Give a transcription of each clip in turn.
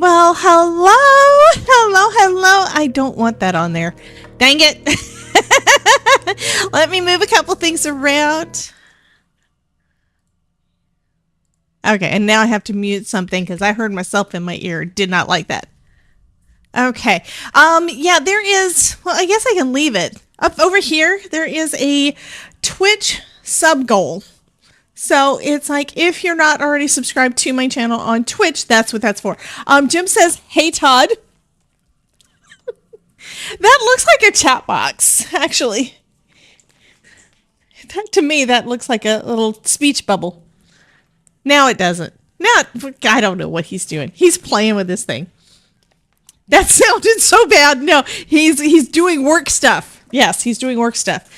Well, hello. I don't want that on there. Dang it. Let me move a couple things around. Okay, and now I have to mute something because I heard myself in my ear. Did not like that. Okay. Yeah, there is, well, I guess I can leave it. Up over here, there is a Twitch sub goal. So it's like, if you're not already subscribed to my channel on Twitch, that's what that's for. Jim says, hey, Todd. That looks like a chat box, actually. To me, that looks like a little speech bubble. Now it doesn't. Now, I don't know what he's doing. He's playing with this thing. That sounded so bad. No, he's doing work stuff. Yes, he's doing work stuff.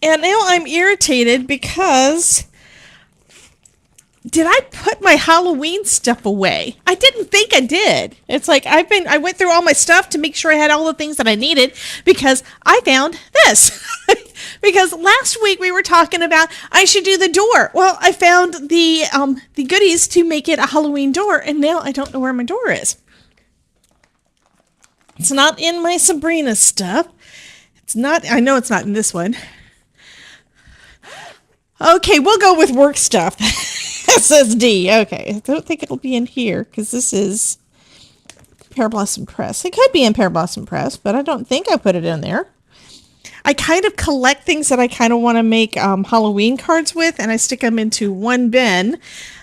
And now I'm irritated because did I put my Halloween stuff away? I didn't think I did. It's like I went through all my stuff to make sure I had all the things that I needed because I found this. Because last week we were talking about I should do the door. Well, I found the goodies to make it a Halloween door, and now I don't know where my door is. It's not in my Sabrina stuff. It's not. I know it's not in this one. Okay, we'll go with work stuff. SSD. Okay, I don't think it'll be in here because this is Pear Blossom Press. It could be in Pear Blossom Press, but I don't think I put it in there. I kind of collect things that I kind of want to make Halloween cards with, and I stick them into one bin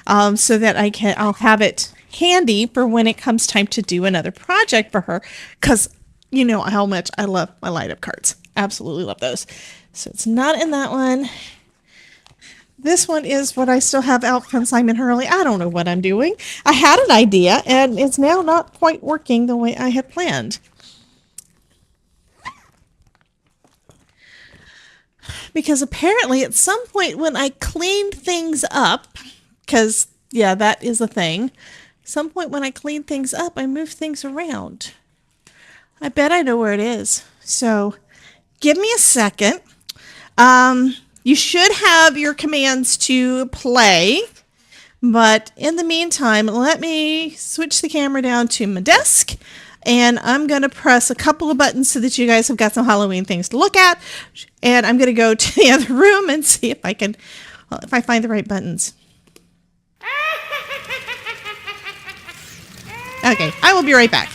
so that I'll have it handy for when it comes time to do another project for her, because you know how much I love my light up cards. Absolutely love those. So it's not in that one. This one is what I still have out from Simon Hurley. I don't know what I'm doing. I had an idea and it's now not quite working the way I had planned. Because apparently at some point when I cleaned things up, because yeah, that is a thing. Some point when I clean things up, I move things around. I bet I know where it is. So give me a second. You should have your commands to play. But in the meantime, let me switch the camera down to my desk. And I'm going to press a couple of buttons so that you guys have got some Halloween things to look at. And I'm going to go to the other room and see if I can, well, if I find the right buttons. Okay, I will be right back.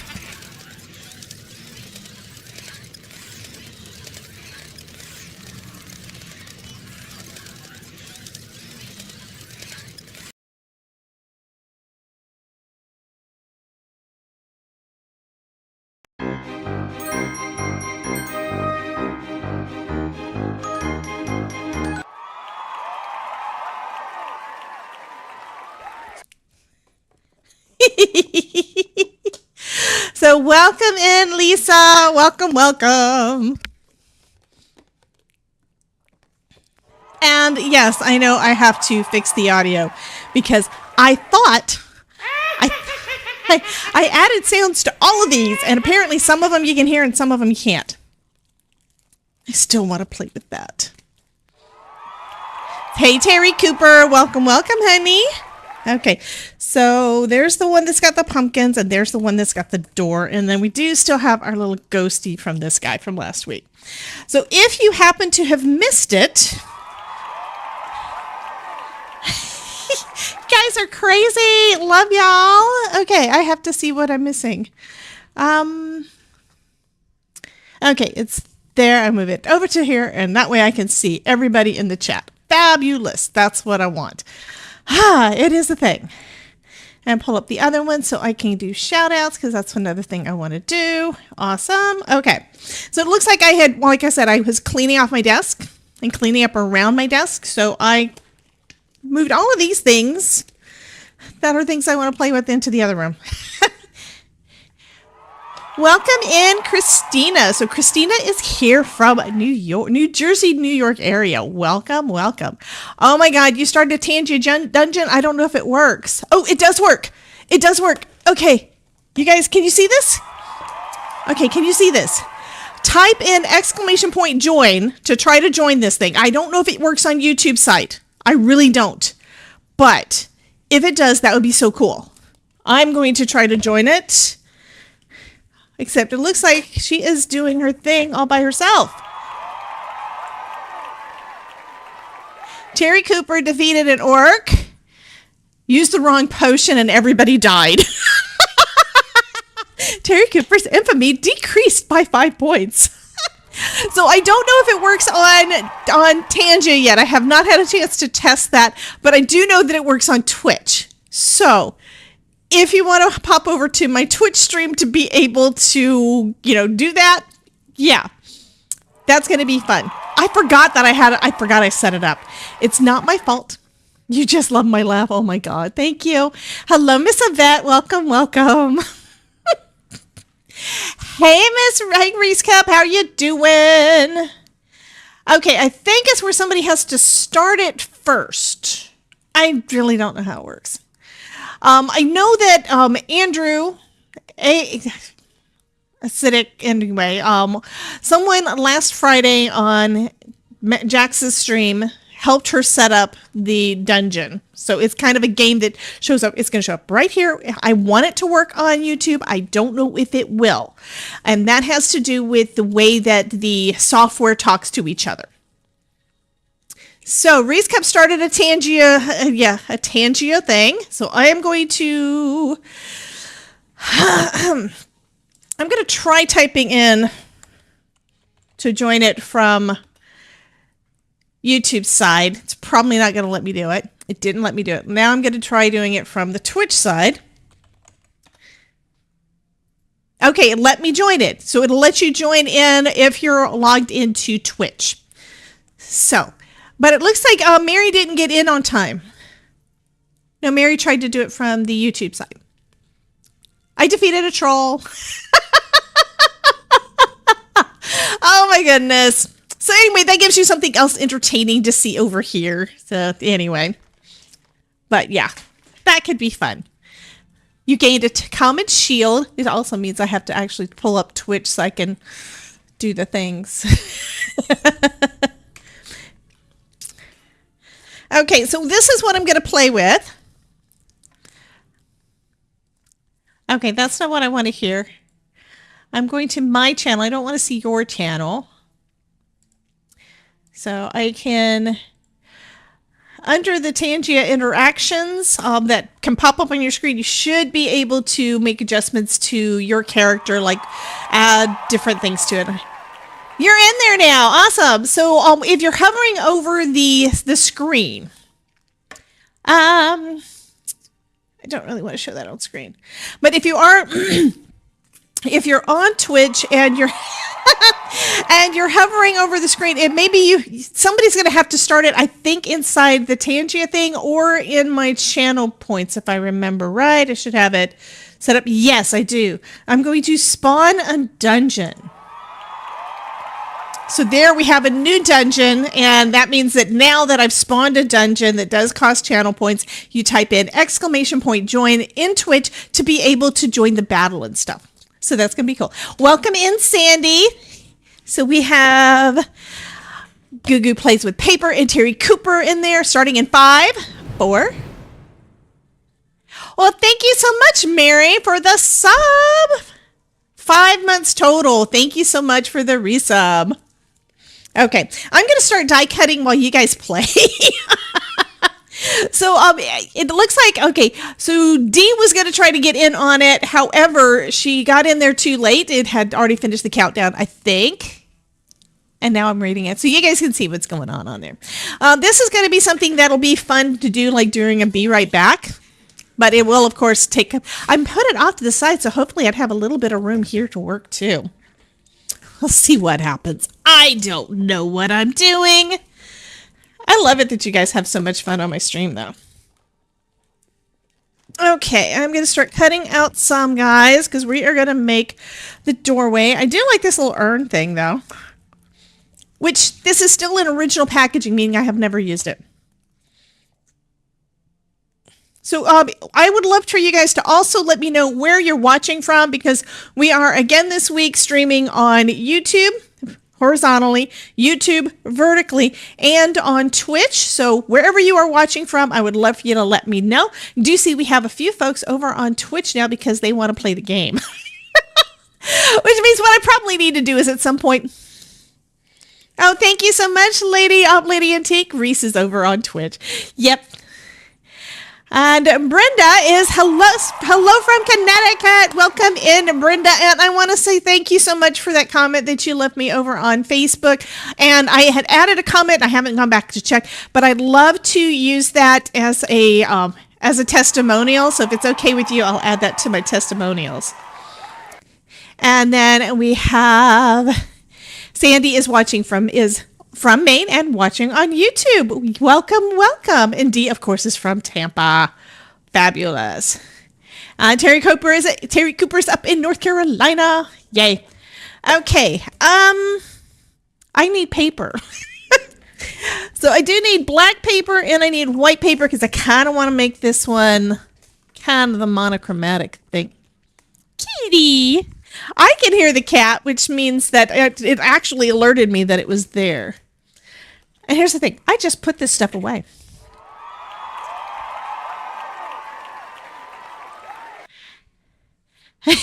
So welcome in, Lisa. Welcome. And yes, I know I have to fix the audio because I thought I added sounds to all of these, and apparently some of them you can hear and some of them you can't. I still want to play with that. Hey, Terry Cooper. Welcome, honey. Okay, so there's the one that's got the pumpkins, and there's the one that's got the door, and then we do still have our little ghosty from this guy from last week. So if you happen to have missed it, you guys are crazy. Love y'all. Okay, I have to see what I'm missing. Okay, it's there. I move it over to here, and that way I can see everybody in the chat. Fabulous. That's what I want. It is a thing. And pull up the other one so I can do shout outs because that's another thing I want to do. Awesome. Okay. So it looks like I had, well, like I said, I was cleaning off my desk and cleaning up around my desk. So I moved all of these things that are things I want to play with into the other room. Welcome in, Christina. So Christina is here from New Jersey, New York area. Welcome. Oh my God, you started a Tangent dungeon. I don't know if it works. Oh, it does work. Okay, you guys, can you see this? Okay, can you see this? Type in !join to try to join this thing. I don't know if it works on YouTube site. I really don't. But if it does, that would be so cool. I'm going to try to join it. Except it looks like she is doing her thing all by herself. Terry Cooper defeated an orc, used the wrong potion, and everybody died. Terry Cooper's infamy decreased by 5 points. So I don't know if it works on Tangia yet. I have not had a chance to test that, but I do know that it works on Twitch. So if you want to pop over to my Twitch stream to be able to, do that, yeah, that's going to be fun. I forgot I set it up. It's not my fault. You just love my laugh. Oh my God. Thank you. Hello, Miss Yvette. Welcome. Hey, Miss Reese Cup, how you doing? Okay, I think it's where somebody has to start it first. I really don't know how it works. I know that Andrew, acidic anyway, someone last Friday on Jax's stream helped her set up the dungeon. So it's kind of a game that shows up. It's going to show up right here. I want it to work on YouTube. I don't know if it will. And that has to do with the way that the software talks to each other. So Reese Cup started a Tangia thing. So I am going to, I'm going to try typing in to join it from YouTube side. It's probably not going to let me do it. It didn't let me do it. Now I'm going to try doing it from the Twitch side. Okay, let me join it. So it'll let you join in if you're logged into Twitch. So, but it looks like Mary didn't get in on time. No, Mary tried to do it from the YouTube side. I defeated a troll. Oh my goodness. So anyway, that gives you something else entertaining to see over here. So anyway, but yeah, that could be fun. You gained a common shield. It also means I have to actually pull up Twitch so I can do the things. Okay, so this is what I'm going to play with. Okay, that's not what I want to hear. I'm going to my channel. I don't want to see your channel. So I can, under the Tangia interactions that can pop up on your screen, you should be able to make adjustments to your character, like add different things to it. You're in there now. Awesome. So if you're hovering over the screen, I don't really want to show that on screen, but if you are, if you're on Twitch and you're and you're hovering over the screen, it may be somebody's going to have to start it, I think, inside the Tangia thing or in my channel points, if I remember right. I should have it set up. Yes, I do. I'm going to spawn a dungeon. So there we have a new dungeon, and that means that now that I've spawned a dungeon that does cost channel points, you type in !join in Twitch to be able to join the battle and stuff. So that's going to be cool. Welcome in, Sandy. So we have Goo Plays with Paper and Terry Cooper in there, starting in 5, 4. Well, thank you so much, Mary, for the sub. 5 months total. Thank you so much for the resub. Okay, I'm going to start die cutting while you guys play. So it looks like, okay, so Dee was going to try to get in on it. However, she got in there too late. It had already finished the countdown, I think. And now I'm reading it. So you guys can see what's going on there. This is going to be something that'll be fun to do, like during a Be Right Back. But it will, of course, take... I'm put it off to the side, so hopefully I'd have a little bit of room here to work, too. We'll see what happens. I don't know what I'm doing. I love it that you guys have so much fun on my stream, though. Okay, I'm going to start cutting out some, guys, because we are going to make the doorway. I do like this little urn thing, though. Which, this is still in original packaging, meaning I have never used it. So I would love for you guys to also let me know where you're watching from, because we are, again, this week streaming on YouTube. horizontally, YouTube vertically, and on Twitch. So wherever you are watching from, I would love for you to let me know. Do see we have a few folks over on Twitch now because they want to play the game. Which means what I probably need to do is at some point... Oh, thank you so much, Lady Antique. Reese is over on Twitch. Yep. And Brenda is hello from Connecticut. Welcome in, Brenda. And I want to say thank you so much for that comment that you left me over on Facebook. And I had added a comment. I haven't gone back to check, but I'd love to use that as a testimonial. So if it's okay with you, I'll add that to my testimonials. And then we have Sandy is watching from Maine and watching on YouTube. Welcome. And Dee, of course, is from Tampa. Fabulous. Terry Cooper's up in North Carolina. Yay. Okay. I need paper. So I do need black paper and I need white paper because I kind of want to make this one kind of the monochromatic thing. Kitty. I can hear the cat, which means that it actually alerted me that it was there. And here's the thing. I just put this stuff away.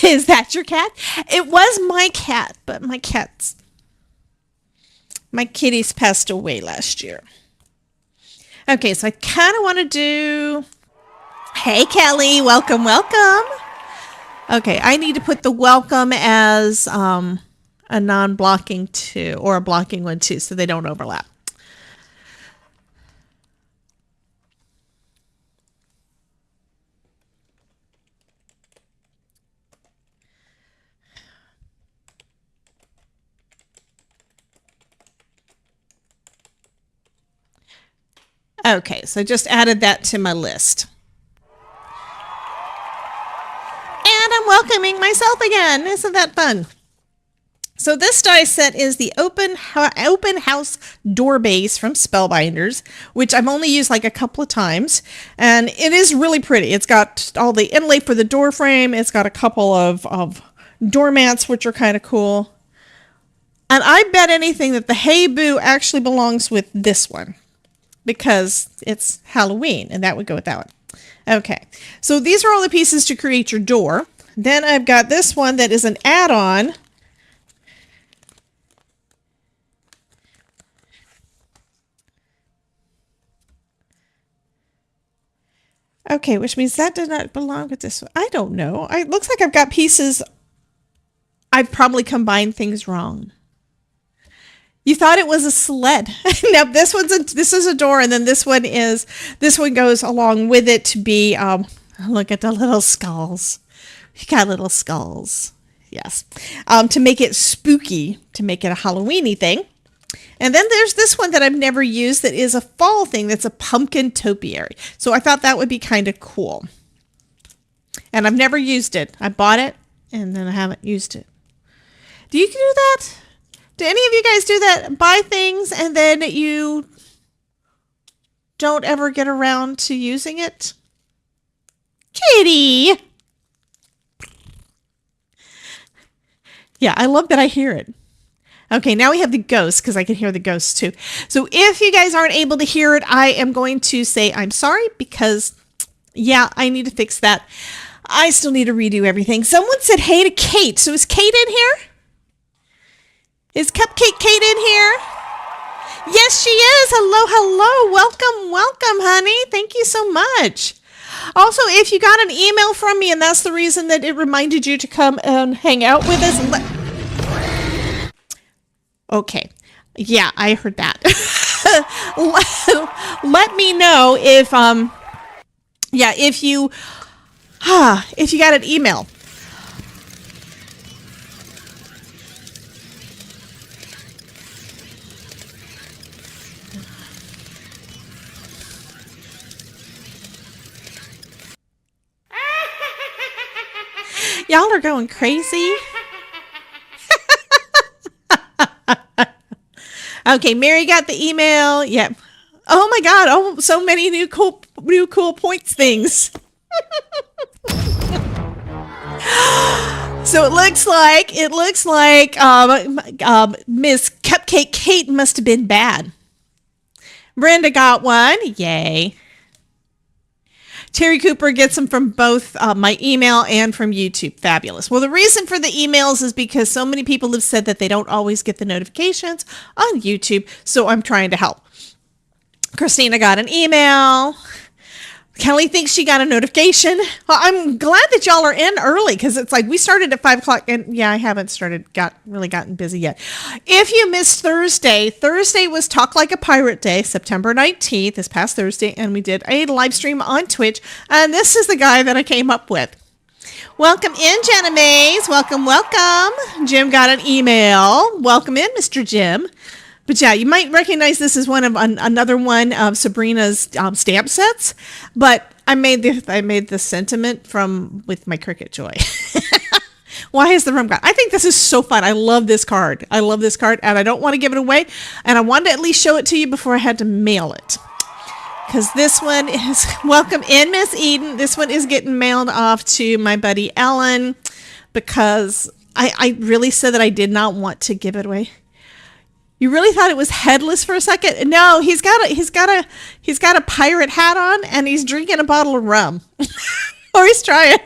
Is that your cat? It was my cat, but my kitties passed away last year. Okay, so I kind of want to do... Hey, Kelly. Welcome. Okay, I need to put the welcome as a non-blocking 2 or a blocking 1 too, so they don't overlap. Okay, so just added that to my list. And I'm welcoming myself again. Isn't that fun? So this die set is the open house door base from Spellbinders, which I've only used like a couple of times. And it is really pretty. It's got all the inlay for the door frame. It's got a couple of doormats, which are kind of cool. And I bet anything that the Hey Boo actually belongs with this one because it's Halloween, and that would go with that one. Okay, so these are all the pieces to create your door. Then I've got this one that is an add-on. Okay, which means that does not belong with this one. I don't know. It looks like I've got pieces. I've probably combined things wrong. You thought it was a sled. Now this is a door, and then this one goes along with it to be look at the little skulls. You got little skulls. Yes. To make it spooky, to make it a Halloween-y thing. And then there's this one that I've never used that is a fall thing that's a pumpkin topiary. So I thought that would be kind of cool. And I've never used it. I bought it and then I haven't used it. Do you do that? Do any of you guys do that? Buy things and then you don't ever get around to using it? Kitty! Yeah, I love that I hear it. Okay, now we have the ghosts because I can hear the ghosts too. So if you guys aren't able to hear it, I am going to say I'm sorry because, yeah, I need to fix that. I still need to redo everything. Someone said hey to Kate. So is Kate in here? Is Cupcake Kate in here? Yes, she is. Hello. Welcome, honey. Thank you so much. Also, if you got an email from me and that's the reason that it reminded you to come and hang out with us. Okay. Yeah, I heard that. Let me know if you got an email. Y'all are going crazy. Okay, Mary got the email. Yep. Oh my God. Oh, so many new cool points things. So it looks like Miss cupcake Kate must have been bad. Brenda got one. Yay. Terry Cooper gets them from both my email and from YouTube. Fabulous. Well, the reason for the emails is because so many people have said that they don't always get the notifications on YouTube, so I'm trying to help. Christina got an email. Kelly thinks she got a notification. Well, I'm glad that y'all are in early because it's like we started at 5 o'clock and yeah, I haven't gotten busy yet. If you missed Thursday was Talk Like a Pirate Day, September 19th, this past Thursday, and we did a live stream on Twitch. And this is the guy that I came up with. Welcome in, Jenna Mays. Welcome, welcome. Jim got an email. Welcome in, Mr. Jim. But yeah, you might recognize this as another one of Sabrina's stamp sets. But I made the sentiment with my Cricut Joy. Why is the room gone? I think this is so fun. I love this card. And I don't want to give it away. And I wanted to at least show it to you before I had to mail it. Because this one is, welcome in, Miss Eden. This one is getting mailed off to my buddy Ellen because I really said that I did not want to give it away. You really thought it was headless for a second? No, he's got a pirate hat on and he's drinking a bottle of rum. Or he's trying.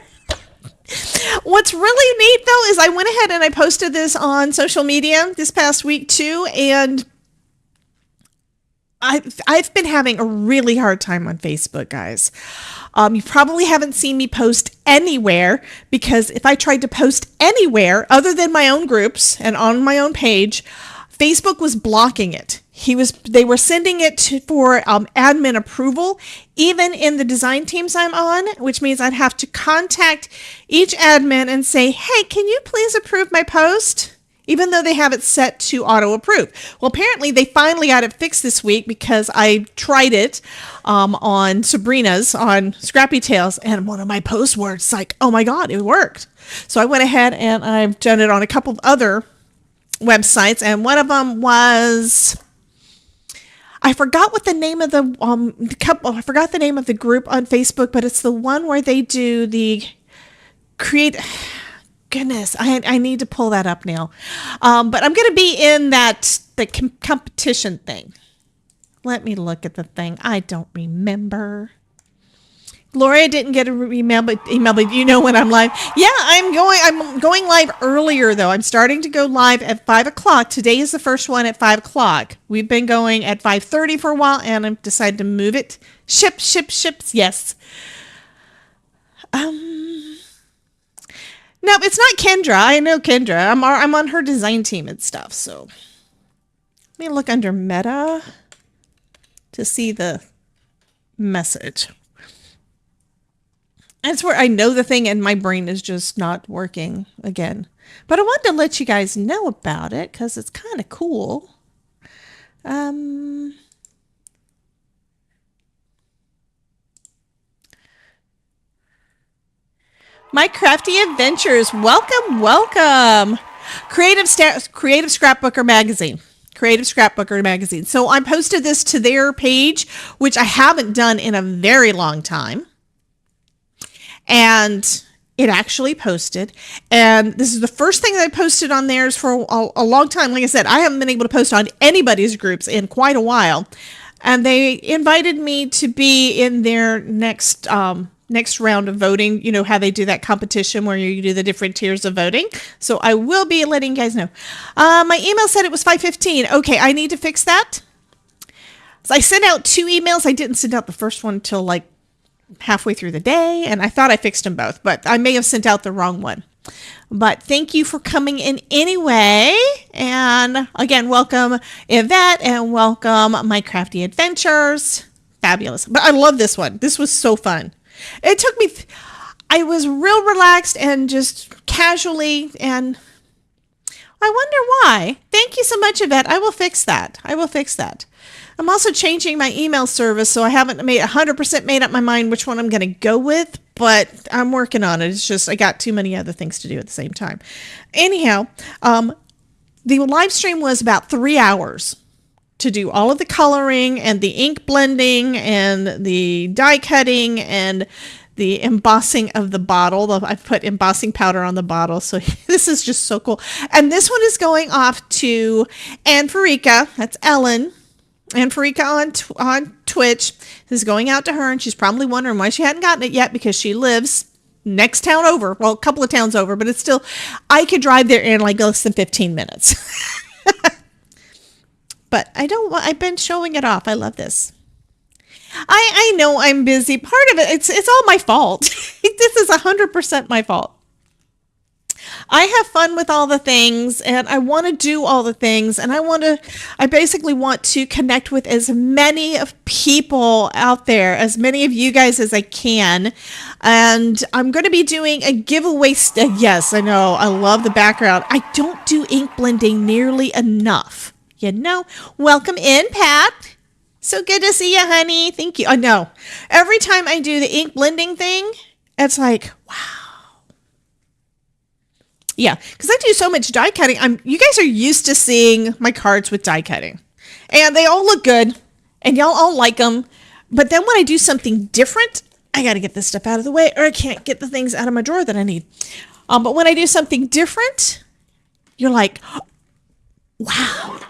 What's really neat though is I went ahead and I posted this on social media this past week too, and I've been having a really hard time on Facebook, guys. You probably haven't seen me post anywhere because if I tried to post anywhere other than my own groups and on my own page, Facebook was blocking it. They were sending it for admin approval, even in the design teams I'm on, which means I'd have to contact each admin and say, hey, can you please approve my post? Even though they have it set to auto approve. Well, apparently they finally got it fixed this week because I tried it on Sabrina's, on Scrappy Tales, and one of my posts were, it's like, oh my God, it worked. So I went ahead and I've done it on a couple of other websites, and one of them was, I forgot what the name of I forgot the name of the group on Facebook, but it's the one where they do the goodness, I need to pull that up now. But I'm going to be in the competition thing. Let me look at the thing. I don't remember. Gloria didn't get an email, but you know when I'm live. Yeah, I'm going live earlier though. I'm starting to go live at 5 o'clock. Today is the first one at 5 o'clock. We've been going at 5:30 for a while, and I've decided to move it. Ships. Yes. No, it's not Kendra. I know Kendra. I'm on her design team and stuff. So let me look under Meta to see the message. That's where I know the thing and my brain is just not working again. But I wanted to let you guys know about it because it's kind of cool. My Crafty Adventures. Welcome. Creative Scrapbooker Magazine. Creative Scrapbooker Magazine. So I posted this to their page, which I haven't done in a very long time. And it actually posted. And this is the first thing that I posted on theirs for a long time. Like I said, I haven't been able to post on anybody's groups in quite a while. And they invited me to be in their next round of voting. You know how they do that competition where you do the different tiers of voting. So I will be letting you guys know. My email said it was 5:15. Okay, I need to fix that. So I sent out 2 emails. I didn't send out the first one until like halfway through the day, and I thought I fixed them both, but I may have sent out the wrong one. But thank you for coming in anyway. And again, welcome Yvette and welcome My Crafty Adventures. Fabulous. But I love this one. This was so fun. It took me, I was real relaxed and just casually, and I wonder why. Thank you so much, Yvette. I will fix that. I'm also changing my email service, so I haven't 100% made up my mind which one I'm going to go with, but I'm working on it. It's just I got too many other things to do at the same time. Anyhow, the live stream was about 3 hours to do all of the coloring and the ink blending and the die cutting and the embossing of the bottle. I've put embossing powder on the bottle. So this is just so cool. And this one is going off to Ann Farika. That's Ellen. Ann Farika on Twitch. This is going out to her, and she's probably wondering why she hadn't gotten it yet, because she lives next town over. Well, a couple of towns over, but it's still, I could drive there in like less than 15 minutes. But I've been showing it off. I love this. I know I'm busy. Part of it, it's all my fault. This is 100% my fault. I have fun with all the things, and I want to do all the things, and I basically want to connect with as many of people out there, as many of you guys as I can. And I'm going to be doing a giveaway. Yes, I know. I love the background. I don't do ink blending nearly enough. You know, welcome in, Pat. So good to see you, honey. Thank you. I know. Every time I do the ink blending thing, it's like, wow. Yeah, because I do so much die cutting. You guys are used to seeing my cards with die cutting, and they all look good, and y'all all like them. But then when I do something different, I got to get this stuff out of the way, or I can't get the things out of my drawer that I need. But when I do something different, you're like, wow.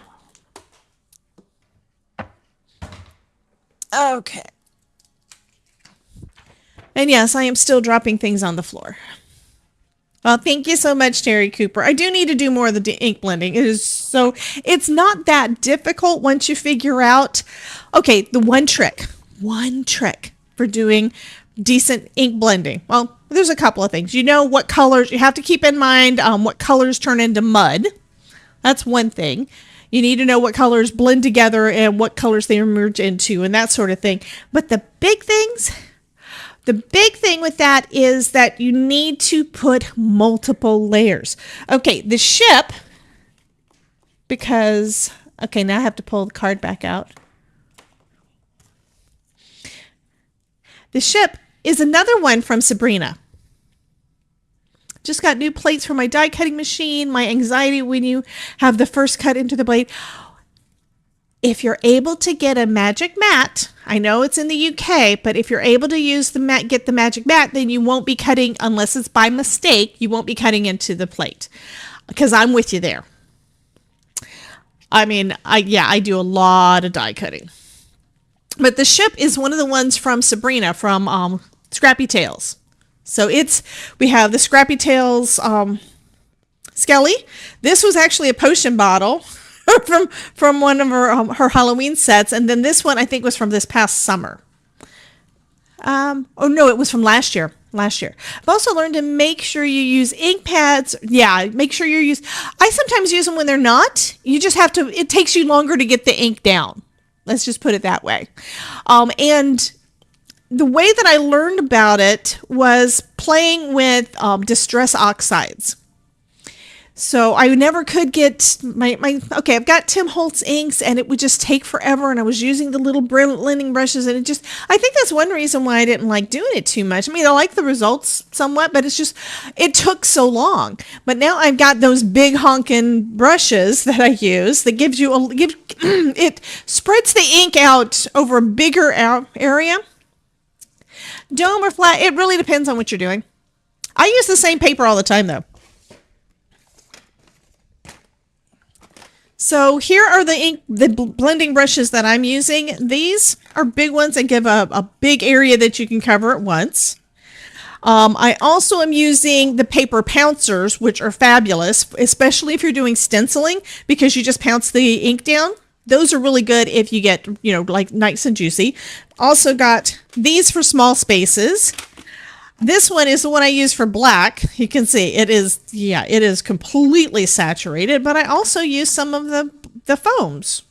Okay. And yes, I am still dropping things on the floor. Well, thank you so much, Terry Cooper. I do need to do more of the ink blending. It's not that difficult once you figure out, okay, the one trick for doing decent ink blending. Well, there's a couple of things. You know what colors, you have to keep in mind what colors turn into mud. That's one thing. You need to know what colors blend together and what colors they merge into and that sort of thing. But the big thing with that is that you need to put multiple layers. Okay, the ship, because, okay, now I have to pull the card back out. The ship is another one from Sabrina. Just got new plates for my die cutting machine. My anxiety when you have the first cut into the blade. If you're able to get a magic mat, I know it's in the UK, but if you're able to use get the magic mat, then you won't be cutting, unless it's by mistake, you won't be cutting into the plate. Because I'm with you there. I mean, I do a lot of die cutting. But the ship is one of the ones from Sabrina, from Scrappy Tales. So we have the Scrappy Tales Skelly. This was actually a potion bottle from one of her Halloween sets, and then this one I think was from this past summer. Oh no, it was from last year. I've also learned to make sure you use ink pads. Yeah, make sure I sometimes use them when they're not. You just have to, it takes you longer to get the ink down. Let's just put it that way. And the way that I learned about it was playing with distress oxides. So I never could get okay, I've got Tim Holtz inks, and it would just take forever, and I was using the little blending brushes, and I think that's one reason why I didn't like doing it too much. I mean, I like the results somewhat, but it took so long. But now I've got those big honking brushes that I use that gives you it spreads the ink out over a bigger area. Dome or flat, it really depends on what you're doing. I use the same paper all the time, though. So here are the blending brushes that I'm using. These are big ones that give a big area that you can cover at once. I also am using the paper pouncers, which are fabulous, especially if you're doing stenciling, because you just pounce the ink down. Those are really good if you get, like nice and juicy. Also got these for small spaces. This one is the one I use for black. You can see it is completely saturated, but I also use some of the foams.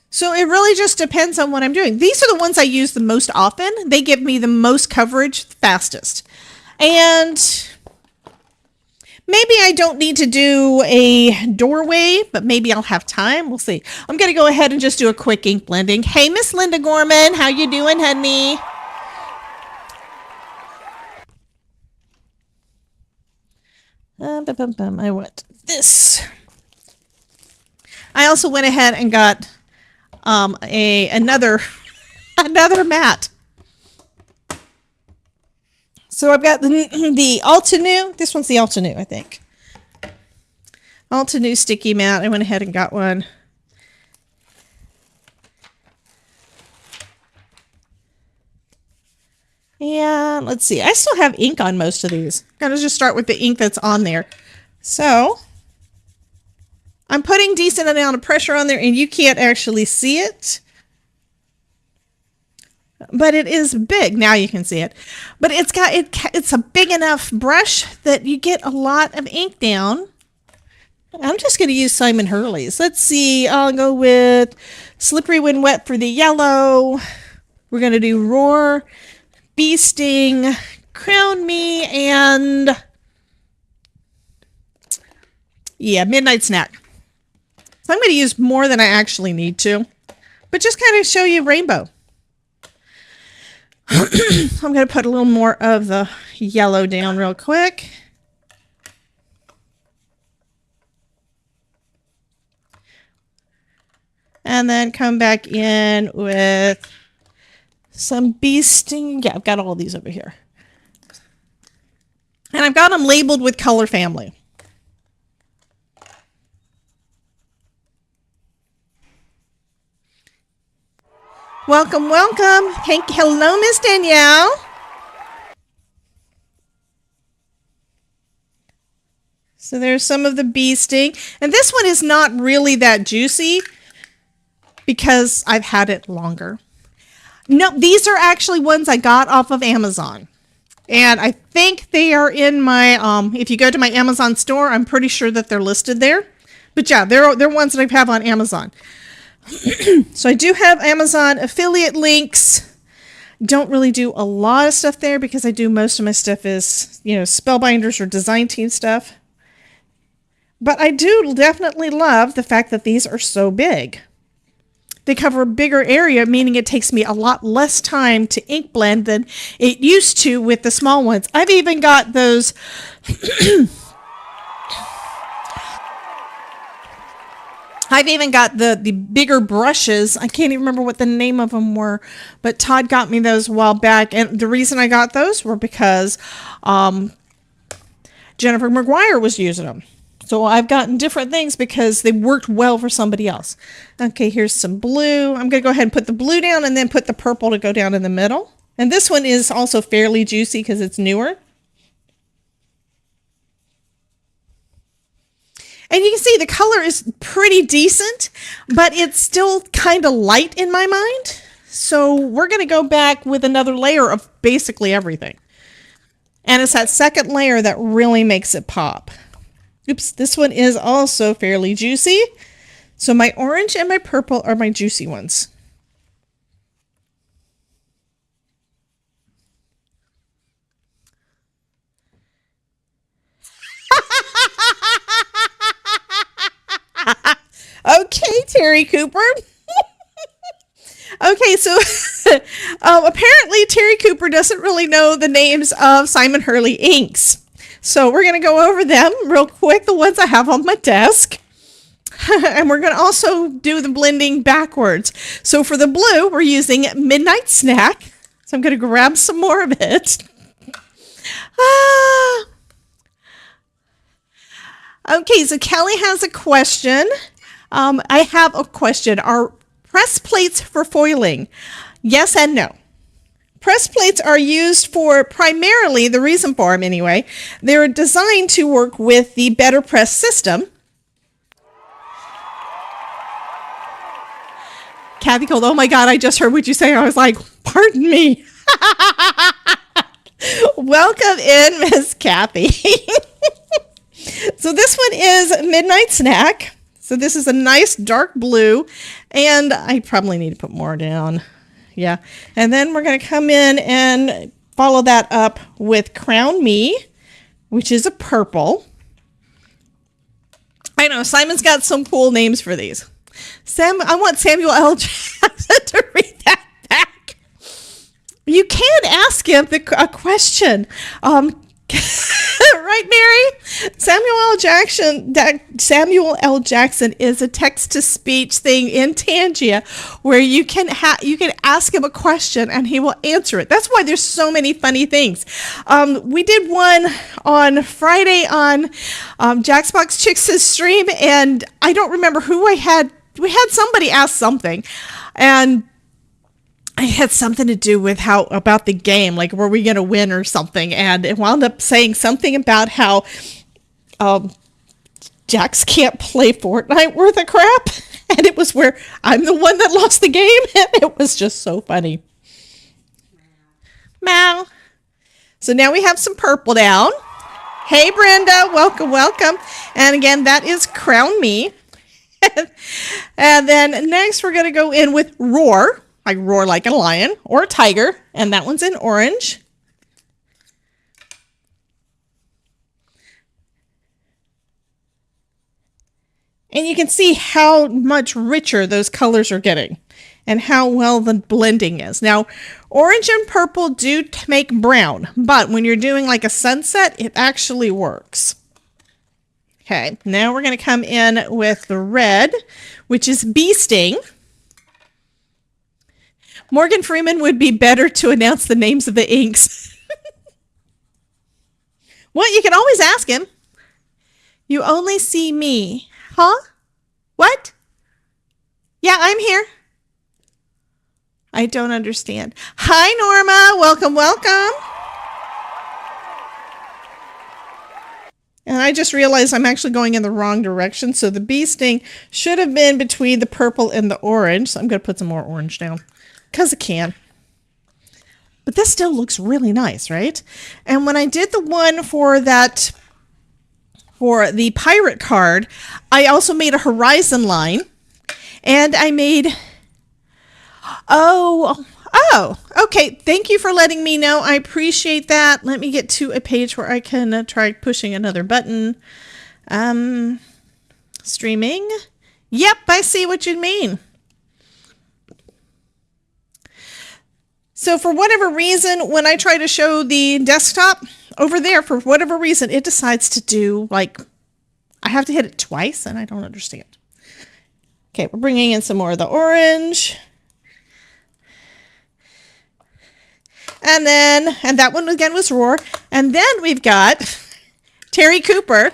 So it really just depends on what I'm doing. These are the ones I use the most often. They give me the most coverage fastest. And maybe I don't need to do a doorway, but maybe I'll have time. We'll see. I'm going to go ahead and just do a quick ink blending. Hey, Miss Linda Gorman, how you doing, honey? I want this. I also went ahead and got another mat. So I've got the Altenew. This one's the Altenew, I think. Altenew sticky mat. I went ahead and got one. And let's see. I still have ink on most of these. I'm going to just start with the ink that's on there. So I'm putting decent amount of pressure on there, and you can't actually see it. But it is big. Now you can see it. But it's a big enough brush that you get a lot of ink down. I'm just going to use Simon Hurley's. Let's see. I'll go with Slippery When Wet for the yellow. We're going to do Roar, Bee Sting, Crown Me, and yeah, Midnight Snack. So I'm going to use more than I actually need to, but just kind of show you rainbow. I'm going to put a little more of the yellow down real quick. And then come back in with some Bee Sting. Yeah, I've got all these over here. And I've got them labeled with color family. Welcome, welcome. Hello, Miss Danielle. So there's some of the Bee Sting. And this one is not really that juicy because I've had it longer. No, these are actually ones I got off of Amazon. And I think they are in my, if you go to my Amazon store, I'm pretty sure that they're listed there. But yeah, they're ones that I have on Amazon. So I do have Amazon affiliate links. Don't really do a lot of stuff there because I do most of my stuff is, you know, Spellbinders or design team stuff. But I do definitely love the fact that these are so big. They cover a bigger area, meaning it takes me a lot less time to ink blend than it used to with the small ones. I've even got those I've even got the bigger brushes. I can't even remember what the name of them were, but Todd got me those a while back. And the reason I got those were because Jennifer McGuire was using them. So I've gotten different things because they worked well for somebody else. Okay, here's some blue. I'm going to go ahead and put the blue down and then put the purple to go down in the middle. And this one is also fairly juicy because it's newer. And you can see the color is pretty decent, but it's still kind of light in my mind. So we're going to go back with another layer of basically everything. And it's that second layer that really makes it pop. Oops, this one is also fairly juicy. So my orange and my purple are my juicy ones. Okay, Terry Cooper. Okay, so apparently Terry Cooper doesn't really know the names of Simon Hurley inks. So we're going to go over them real quick, the ones I have on my desk. And we're going to also do the blending backwards. So for the blue, we're using Midnight Snack. So I'm going to grab some more of it. Okay, so Kelly has a question. I have a question. Are press plates for foiling? Yes and no. Press plates are used for primarily, the reason for them anyway, they're designed to work with the Better Press system. Kathy called, oh my God, I just heard what you say. I was like, pardon me. Welcome in, Miss Kathy. So this one is Midnight Snack. So this is a nice dark blue, and I probably need to put more down. Yeah. And then we're going to come in and follow that up with Crown Me, which is a purple. I know Simon's got some cool names for these. I want Samuel L. Jackson to read that back. You can ask him a question. Right, Mary? Samuel L. Jackson is a text-to-speech thing in Tangia where you can ask him a question and he will answer it. That's why there's so many funny things. We did one on Friday on Jacksbox Chicks' stream, and I don't remember who I had. We had somebody ask something, and I had something to do with about the game, like were we going to win or something, and it wound up saying something about how Jax can't play Fortnite worth of crap, and it was where I'm the one that lost the game, and it was just so funny. Meow. So now we have some purple down. Hey Brenda, welcome, welcome. And again, that is Crown Me. And then next we're going to go in with Roar. I roar like a lion or a tiger, and that one's in orange. And you can see how much richer those colors are getting and how well the blending is. Now, orange and purple do make brown, but when you're doing like a sunset, it actually works. Okay, now we're going to come in with the red, which is Bee Sting. Morgan Freeman would be better to announce the names of the inks. Well, you can always ask him. You only see me. Huh? What? Yeah, I'm here. I don't understand. Hi, Norma. Welcome, welcome. And I just realized I'm actually going in the wrong direction. So the bee sting should have been between the purple and the orange. So I'm going to put some more orange down. Because I can. But this still looks really nice, right? And when I did the one for the pirate card, I also made a horizon line. And I made... Oh, okay. Thank you for letting me know. I appreciate that. Let me get to a page where I can try pushing another button. Streaming. Yep, I see what you mean. So for whatever reason, when I try to show the desktop over there, for whatever reason, it decides to do like, I have to hit it twice and I don't understand. Okay, we're bringing in some more of the orange. And that one again was Roar. And then we've got Terry Cooper.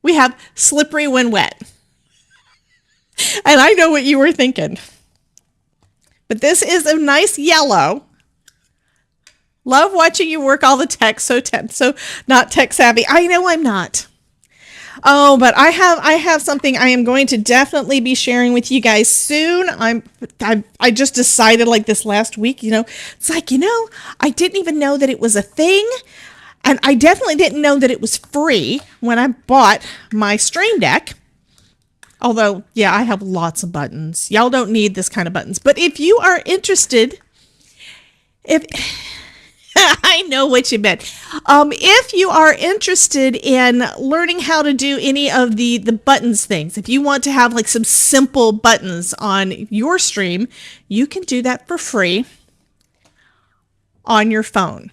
We have Slippery When Wet. And I know what you were thinking. But this is a nice yellow. Love watching you work all the tech, so not tech savvy. I know I'm not. Oh, but I have something I am going to definitely be sharing with you guys soon. I just decided like this last week, it's like, I didn't even know that it was a thing. And I definitely didn't know that it was free when I bought my Stream Deck. Although, yeah, I have lots of buttons. Y'all don't need this kind of buttons. But if you are interested, I know what you meant. If you are interested in learning how to do any of the buttons things, if you want to have like some simple buttons on your stream, you can do that for free on your phone.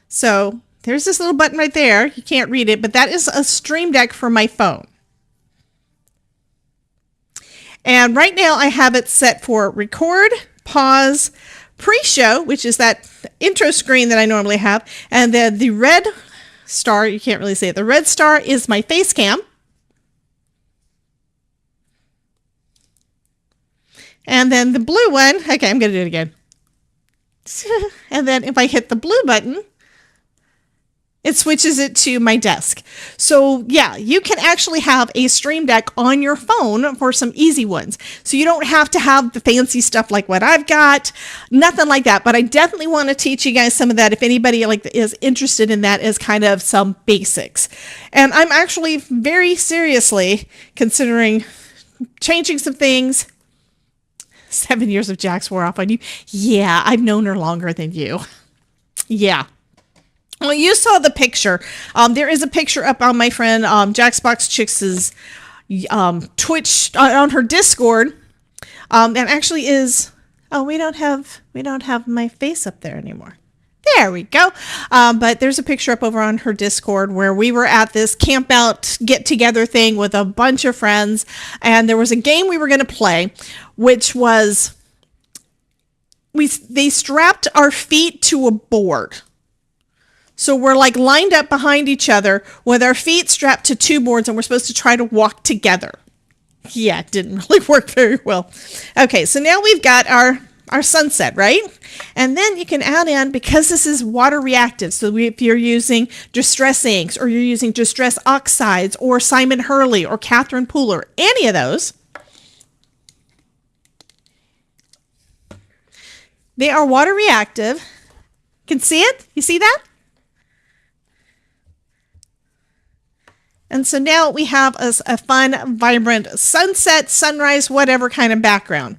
So there's this little button right there. You can't read it, but that is a Stream Deck for my phone. And right now I have it set for record, pause, pre-show, which is that intro screen that I normally have. And then the red star, you can't really see it. The red star is my face cam. And then the blue one, okay, I'm going to do it again. And then if I hit the blue button, it switches it to my desk. So yeah, you can actually have a Stream Deck on your phone for some easy ones. So you don't have to have the fancy stuff like what I've got, nothing like that. But I definitely want to teach you guys some of that if anybody is interested in that as kind of some basics. And I'm actually very seriously considering changing some things. 7 years of Jax wore off on you. Yeah, I've known her longer than you. Yeah. Well, you saw the picture. There is a picture up on my friend Jacksbox Chicks' Twitch on her Discord. And actually is Oh, we don't have my face up there anymore. There we go. But there's a picture up over on her Discord where we were at this camp out get together thing with a bunch of friends. And there was a game we were going to play, which was they strapped our feet to a board. So we're like lined up behind each other with our feet strapped to two boards, and we're supposed to try to walk together. Yeah, it didn't really work very well. Okay, so now we've got our sunset, right? And then you can add in, because this is water reactive, so if you're using Distress inks, or you're using Distress oxides, or Simon Hurley, or Catherine Pooler, any of those, they are water reactive. You can see it? You see that? And so now we have a fun, vibrant sunset, sunrise, whatever kind of background.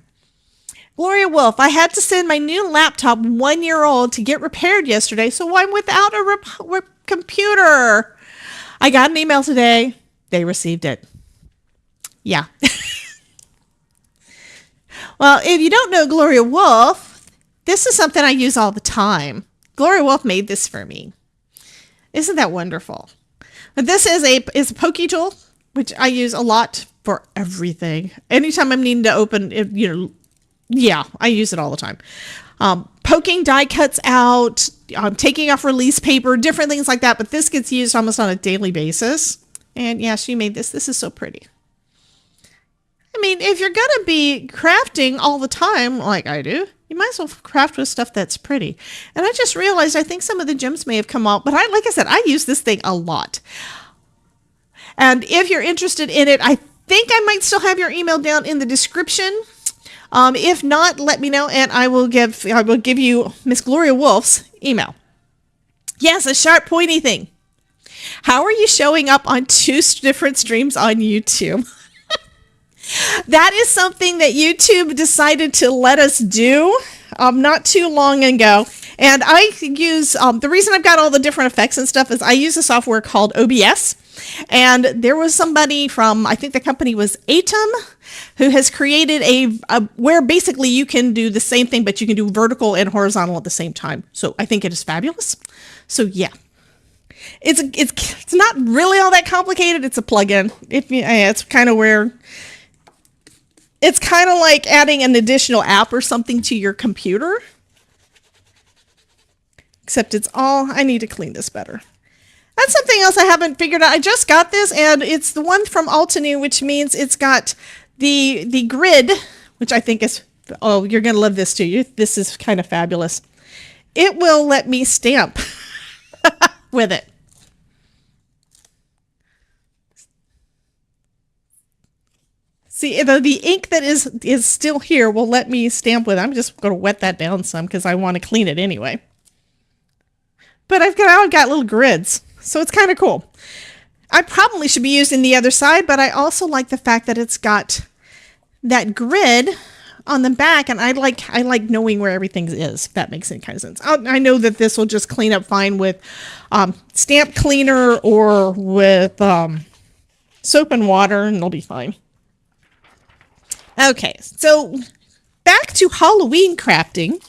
Gloria Wolf, I had to send my new laptop 1 year old to get repaired yesterday, so I'm without a computer. I got an email today. They received it. Yeah. Well, if you don't know Gloria Wolf, this is something I use all the time. Gloria Wolf made this for me. Isn't that wonderful? But this is a pokey tool, which I use a lot for everything. Anytime I'm needing to open it, yeah, I use it all the time. Poking die cuts out, taking off release paper, different things like that. But this gets used almost on a daily basis. And yeah, she made this. This is so pretty. I mean, if you're going to be crafting all the time, like I do, you might as well craft with stuff that's pretty. And I just realized, I think some of the gems may have come out, but like I said, I use this thing a lot. And if you're interested in it, I think I might still have your email down in the description. If not, let me know, and I will give you Miss Gloria Wolf's email. Yes, a sharp, pointy thing. How are you showing up on 2 different streams on YouTube? That is something that YouTube decided to let us do not too long ago. And I use, the reason I've got all the different effects and stuff is I use a software called OBS. And there was somebody from, I think the company was Atom, who has created a where basically you can do the same thing, but you can do vertical and horizontal at the same time. So I think it is fabulous. So yeah. It's not really all that complicated. It's a plugin. It's kind of where... It's kind of like adding an additional app or something to your computer. Except it's all... I need to clean this better. That's something else I haven't figured out. I just got this, and it's the one from Altenew, which means it's got the grid, which I think is... Oh, you're going to love this too. This is kind of fabulous. It will let me stamp with it. See, the ink that is still here will let me stamp with it. I'm just going to wet that down some because I want to clean it anyway. But I've got little grids, so it's kind of cool. I probably should be using the other side, but I also like the fact that it's got that grid on the back, and I like knowing where everything is, if that makes any kind of sense. I know that this will just clean up fine with stamp cleaner or with soap and water, and it'll be fine. Okay, so back to Halloween crafting.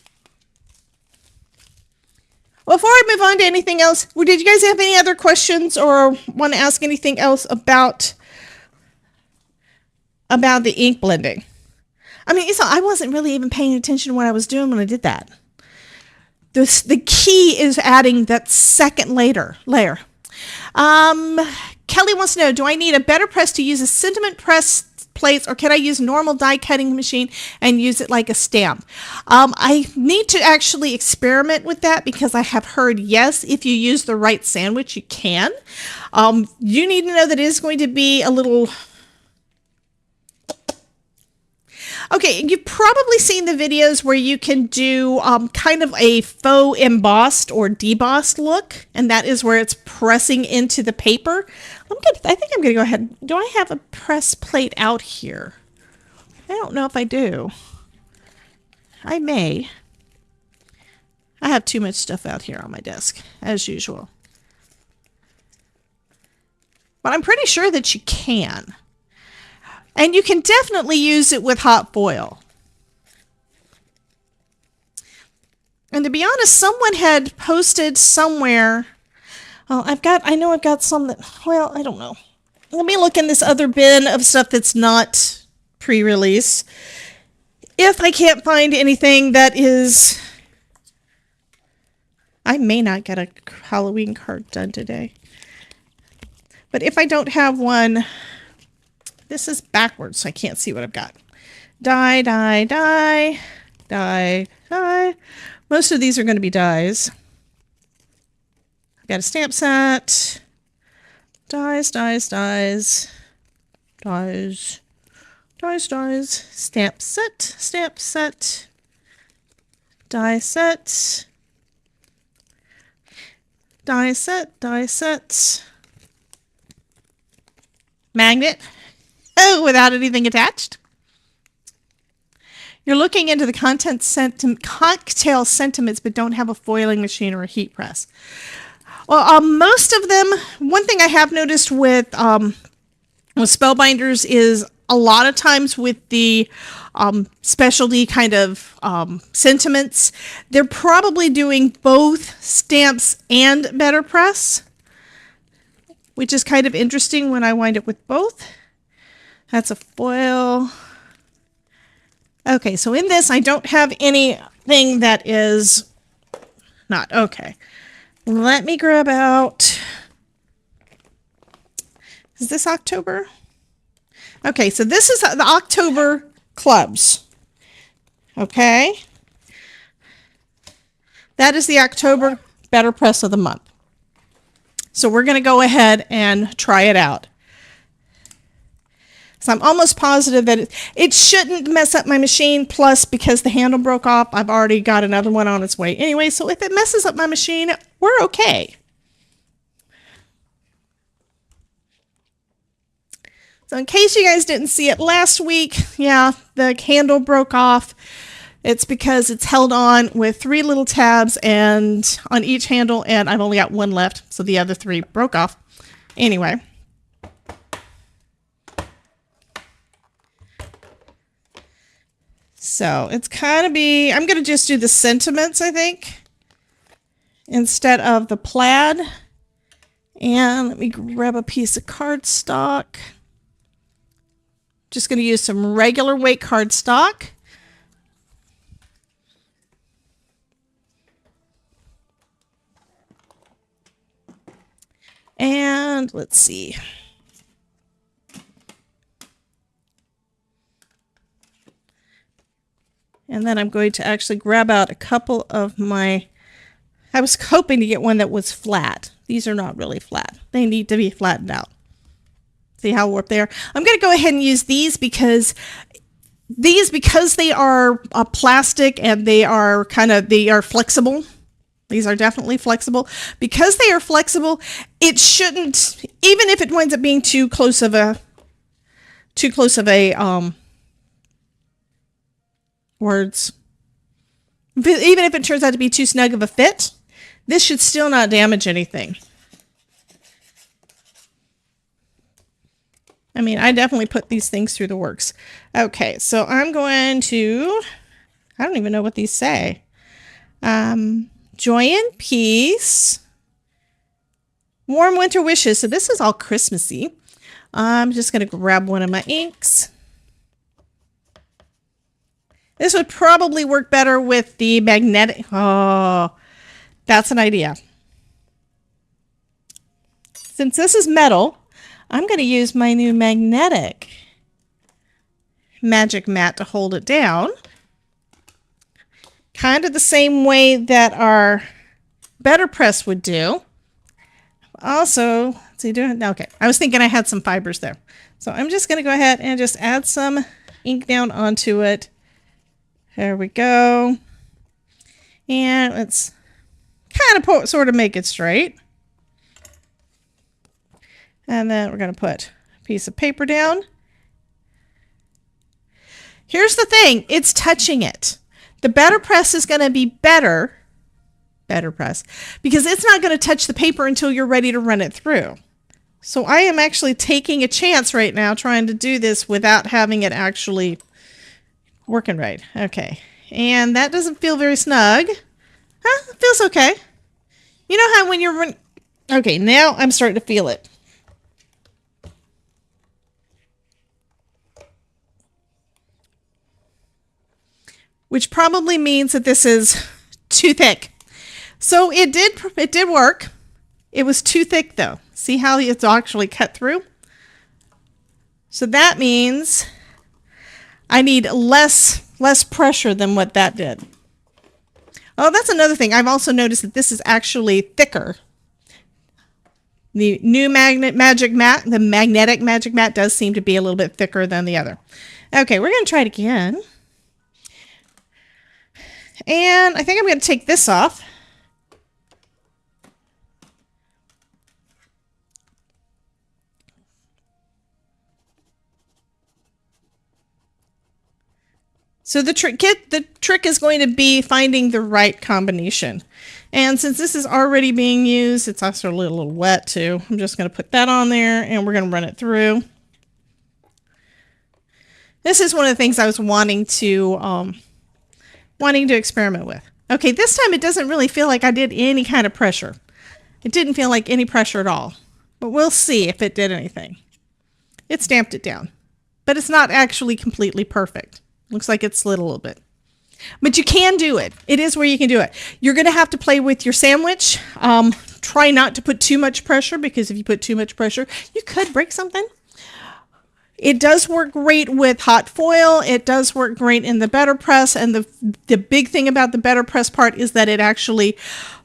Before I move on to anything else, did you guys have any other questions or want to ask anything else about the ink blending? I mean, I wasn't really even paying attention to what I was doing when I did that. The key is adding that second layer. Kelly wants to know, do I need a better press to use a sentiment press plates, or can I use normal die cutting machine and use it like a stamp? I need to actually experiment with that because I have heard, yes, if you use the right sandwich, you can. You need to know that it is going to be a little... Okay, you've probably seen the videos where you can do kind of a faux embossed or debossed look, and that is where it's pressing into the paper. I think I'm going to go ahead. Do I have a press plate out here? I don't know if I do. I may. I have too much stuff out here on my desk, as usual. But I'm pretty sure that you can. And you can definitely use it with hot foil. And to be honest, someone had posted somewhere. Oh, I know I've got some that, well, I don't know. Let me look in this other bin of stuff that's not pre-release. If I can't find anything that is, I may not get a Halloween card done today. But if I don't have one, this is backwards, so I can't see what I've got. Die, die, die, die, die. Most of these are going to be dies. I've got a stamp set. Dies, dies, dies, dies, dies, dies. Stamp set, die set, die set, die set. Magnet. Oh, without anything attached. You're looking into the cocktail sentiments, but don't have a foiling machine or a heat press. Well, most of them, one thing I have noticed with Spellbinders is a lot of times with the specialty kind of sentiments, they're probably doing both stamps and letterpress, which is kind of interesting when I wind up with both. That's a foil. Okay, so in this, I don't have anything that is not. Okay. Let me grab out. Is this October? Okay, so this is the October clubs. Okay. That is the October Better Press of the month. So we're going to go ahead and try it out. So I'm almost positive that it shouldn't mess up my machine. Plus, because the handle broke off, I've already got another one on its way anyway. So if it messes up my machine, we're okay. So in case you guys didn't see it last week, yeah, the handle broke off. It's because it's held on with 3 little tabs and on each handle, and I've only got 1 left. So the other 3 broke off. Anyway. So it's kind of I'm going to just do the sentiments, I think, instead of the plaid. And let me grab a piece of cardstock. Just going to use some regular weight cardstock. And let's see. And then I'm going to actually grab out a couple of my, I was hoping to get one that was flat. These are not really flat. They need to be flattened out. See how warped they are? I'm going to go ahead and use these because they are plastic and they are flexible. These are definitely flexible. Because they are flexible, it shouldn't, even if it winds up being too close of a words. Even if it turns out to be too snug of a fit, this should still not damage anything. I mean, I definitely put these things through the works. Okay, so I'm going to, I don't even know what these say. Joy and peace. Warm winter wishes. So this is all Christmassy. I'm just going to grab one of my inks. This would probably work better with the magnetic. Oh, that's an idea. Since this is metal, I'm going to use my new magnetic magic mat to hold it down. Kind of the same way that our Better Press would do. Also, let's see, okay. I was thinking I had some fibers there. So I'm just going to go ahead and just add some ink down onto it. There we go. And let's kind of sort of make it straight. And then we're going to put a piece of paper down. Here's the thing. It's touching it. The Better Press is going to be better press, because it's not going to touch the paper until you're ready to run it through. So I am actually taking a chance right now trying to do this without having it actually working right. Okay. And that doesn't feel very snug. Huh? It feels okay. You know how when you're okay, now I'm starting to feel it. Which probably means that this is too thick. So it did work. It was too thick though. See how it's actually cut through? So that means I need less pressure than what that did. Oh, that's another thing. I've also noticed that this is actually thicker. The new magic mat, the magnetic magic mat, does seem to be a little bit thicker than the other. Okay, we're going to try it again. And I think I'm going to take this off. So the trick is going to be finding the right combination. And since this is already being used, it's also a little wet too. I'm just going to put that on there and we're going to run it through. This is one of the things I was wanting to experiment with. Okay, this time it doesn't really feel like I did any kind of pressure. It didn't feel like any pressure at all. But we'll see if it did anything. It stamped it down. But it's not actually completely perfect. Looks like it slid a little bit. But you can do it. It is where you can do it. You're going to have to play with your sandwich. Try not to put too much pressure, because if you put too much pressure, you could break something. It does work great with hot foil. It does work great in the better press. And the big thing about the better press part is that it actually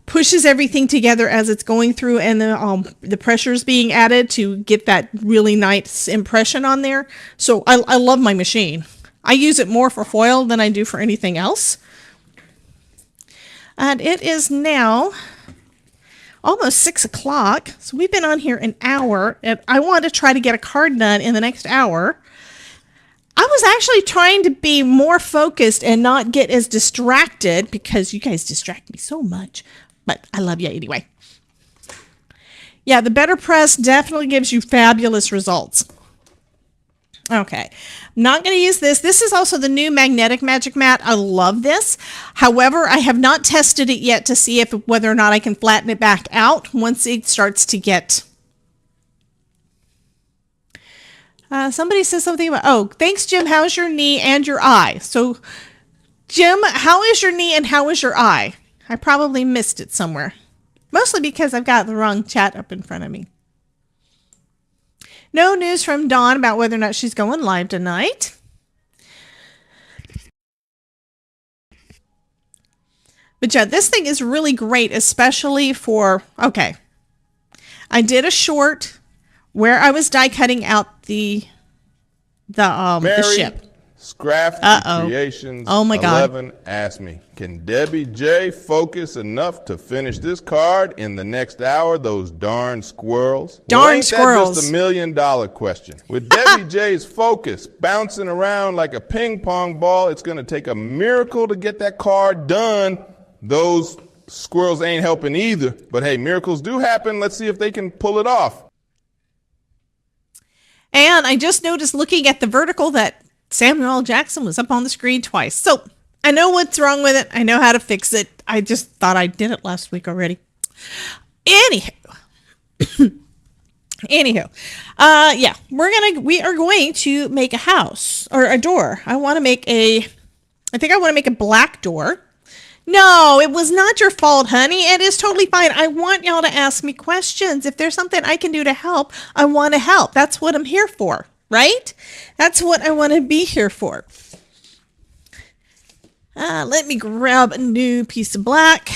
pushes everything together as it's going through, and the pressure is being added to get that really nice impression on there. So I love my machine. I use it more for foil than I do for anything else. And it is now almost 6 o'clock. So we've been on here an hour, and I want to try to get a card done in the next hour. I was actually trying to be more focused and not get as distracted, because you guys distract me so much. But I love you anyway. Yeah, the better press definitely gives you fabulous results. Okay, I'm not going to use this. This is also the new magnetic magic mat. I love this. However, I have not tested it yet to see whether or not I can flatten it back out once it starts to get... somebody says something about, oh, thanks, Jim. How's your knee and your eye? So, Jim, how is your knee and how is your eye? I probably missed it somewhere. Mostly because I've got the wrong chat up in front of me. No news from Dawn about whether or not she's going live tonight. But yeah, this thing is really great, especially for, okay. I did a short where I was die cutting out the ship. Crafty Kreations oh my God. 11 asked me, can Debbie J focus enough to finish this card in the next hour? Those darn squirrels. Darn ain't squirrels. That just $1 million question. With Debbie J's focus bouncing around like a ping pong ball, it's going to take a miracle to get that card done. Those squirrels ain't helping either. But hey, miracles do happen. Let's see if they can pull it off. And I just noticed looking at the vertical that Samuel L. Jackson was up on the screen twice. So I know what's wrong with it. I know how to fix it. I just thought I did it last week already. Anywho. Yeah, we are going to make a house or a door. I think I want to make a black door. No, it was not your fault, honey. It is totally fine. I want y'all to ask me questions. If there's something I can do to help, I want to help. That's what I'm here for. Right? That's what I want to be here for. Let me grab a new piece of black.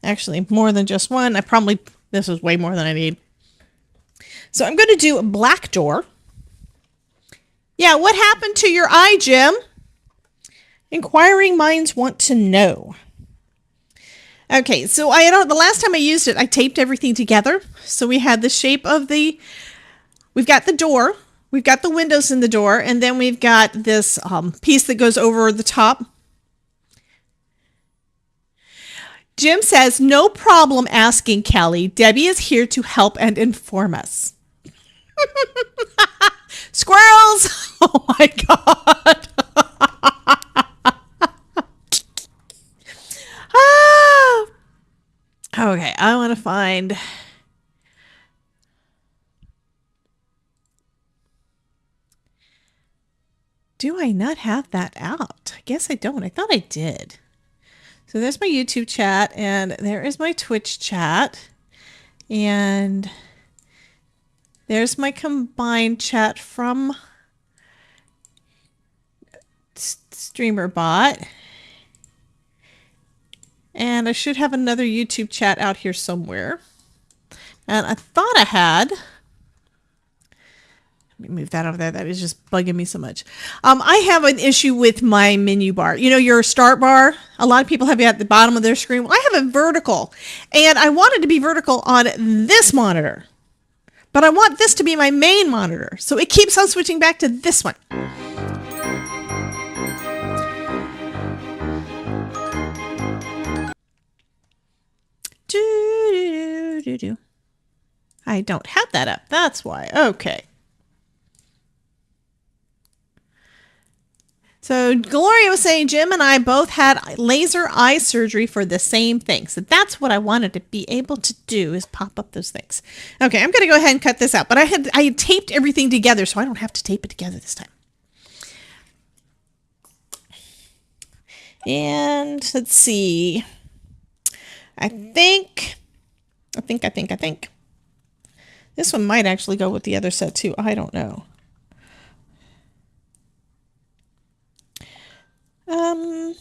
Actually, more than just one. This is way more than I need. So I'm going to do a black door. Yeah, what happened to your eye, Jim? Inquiring minds want to know. Okay, so the last time I used it, I taped everything together. So we had the shape of we've got the door, we've got the windows in the door, and then we've got this piece that goes over the top. Jim says, no problem asking, Kelly. Debbie is here to help and inform us. Squirrels! Oh my God. I want to find... Do I not have that out? I guess I don't. I thought I did. So there's my YouTube chat, and there is my Twitch chat. And there's my combined chat from StreamerBot. And I should have another YouTube chat out here somewhere. And I thought I had... Let me move that over there. That is just bugging me so much. I have an issue with my menu bar. You know, your start bar, a lot of people have it at the bottom of their screen. Well, I have it vertical, and I want it to be vertical on this monitor, but I want this to be my main monitor. So it keeps on switching back to this one. I don't have that up. That's why. Okay. So Gloria was saying Jim and I both had laser eye surgery for the same thing. So that's what I wanted to be able to do, is pop up those things. Okay, I'm going to go ahead and cut this out. But I had taped everything together, so I don't have to tape it together this time. And let's see. I think. This one might actually go with the other set too. I don't know. I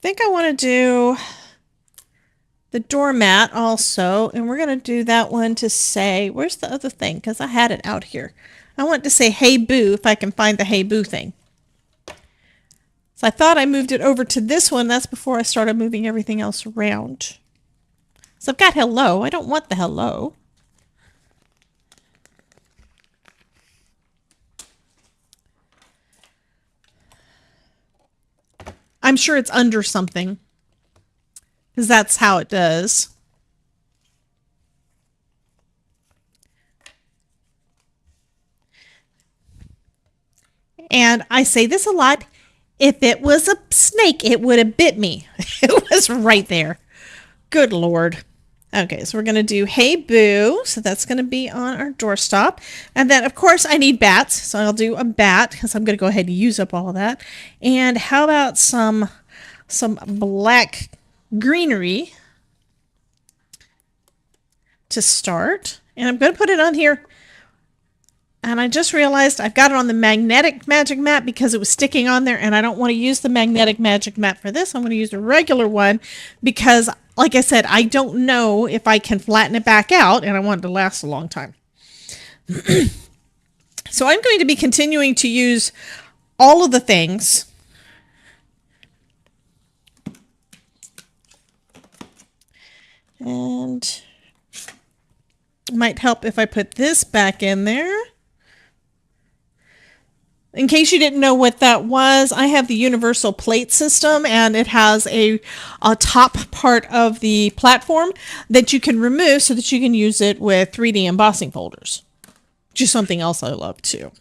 think I want to do the doormat also, and we're going to do that one to say, where's the other thing? Because I had it out here. I want to say hey boo, if I can find the hey boo thing. So I thought I moved it over to this one. That's before I started moving everything else around. So I've got hello. I don't want the hello. I'm sure it's under something, because that's how it does. And I say this a lot. If it was a snake, it would have bit me. It was right there. Good Lord. Okay, so we're going to do hey boo. So that's going to be on our doorstop. And then, of course, I need bats. So I'll do a bat, because I'm going to go ahead and use up all of that. And how about some black greenery to start. And I'm going to put it on here. And I just realized I've got it on the magnetic magic mat because it was sticking on there, and I don't want to use the magnetic magic mat for this. I'm going to use a regular one because, like I said, I don't know if I can flatten it back out, and I want it to last a long time. So I'm going to be continuing to use all of the things. And it might help if I put this back in there. In case you didn't know what that was, I have the universal plate system, and it has a top part of the platform that you can remove so that you can use it with 3D embossing folders. Just something else I love too.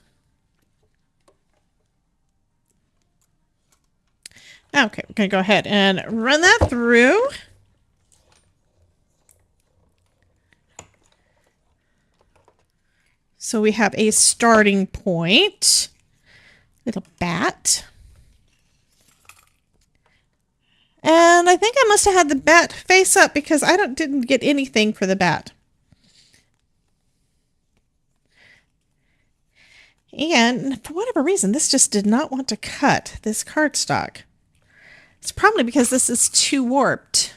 Okay, we're going to go ahead and run that through. So we have a starting point. Little bat. And I think I must have had the bat face up because I didn't get anything for the bat. And for whatever reason, this just did not want to cut this cardstock. It's probably because this is too warped.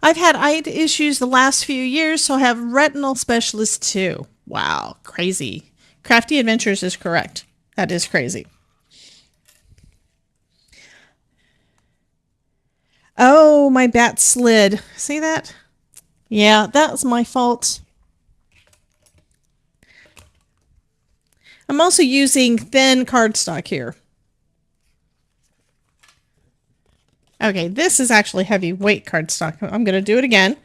I've had eye issues the last few years, so I have retinal specialists too. Wow, crazy. Crafty Adventures is correct. That is crazy. Oh, my bat slid. See that? Yeah, that was my fault. I'm also using thin cardstock here. Okay, this is actually heavyweight cardstock. I'm going to do it again.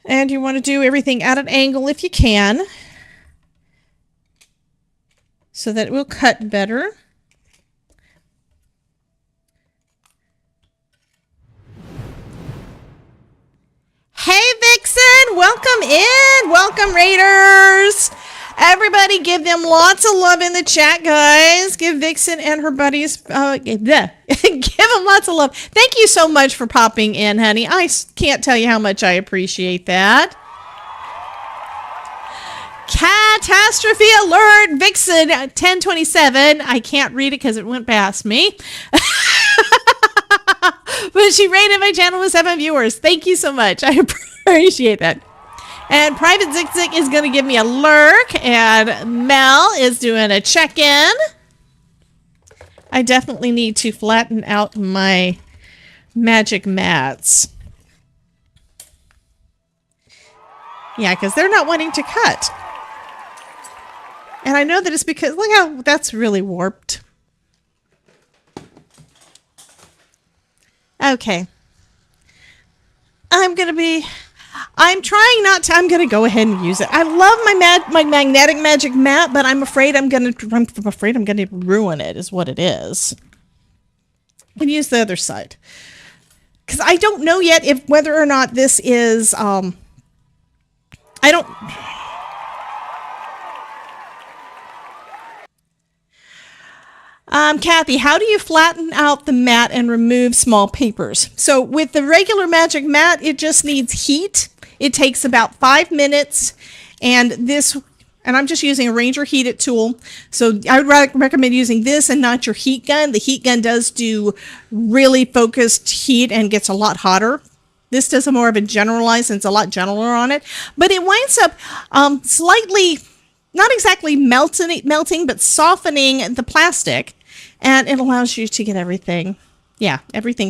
And you want to do everything at an angle if you can, so that it will cut better. in. Welcome, Raiders. Everybody give them lots of love in the chat, guys. Give Vixen and her buddies, give them lots of love. Thank you so much for popping in, honey. I can't tell you how much I appreciate that. Catastrophe alert, Vixen 1027. I can't read it because it went past me. But she rated my channel with 7 viewers. Thank you so much. I appreciate that. And Private Zik Zik is going to give me a lurk. And Mel is doing a check-in. I definitely need to flatten out my magic mats. Yeah, because they're not wanting to cut. And I know that it's because, look how that's really warped. Okay. I'm trying not to, I'm going to go ahead and use it. I love my magnetic magic mat, but I'm afraid I'm going to ruin it is what it is. I can use the other side. Because I don't know yet whether or not this is, Kathy, how do you flatten out the mat and remove small papers? So with the regular magic mat, it just needs heat. It takes about 5 minutes, and I'm just using a Ranger heated tool. So I would recommend using this and not your heat gun. The heat gun does do really focused heat and gets a lot hotter. This does a more of a generalized, and it's a lot gentler on it, but it winds up slightly, not exactly melting, but softening the plastic. And it allows you to get everything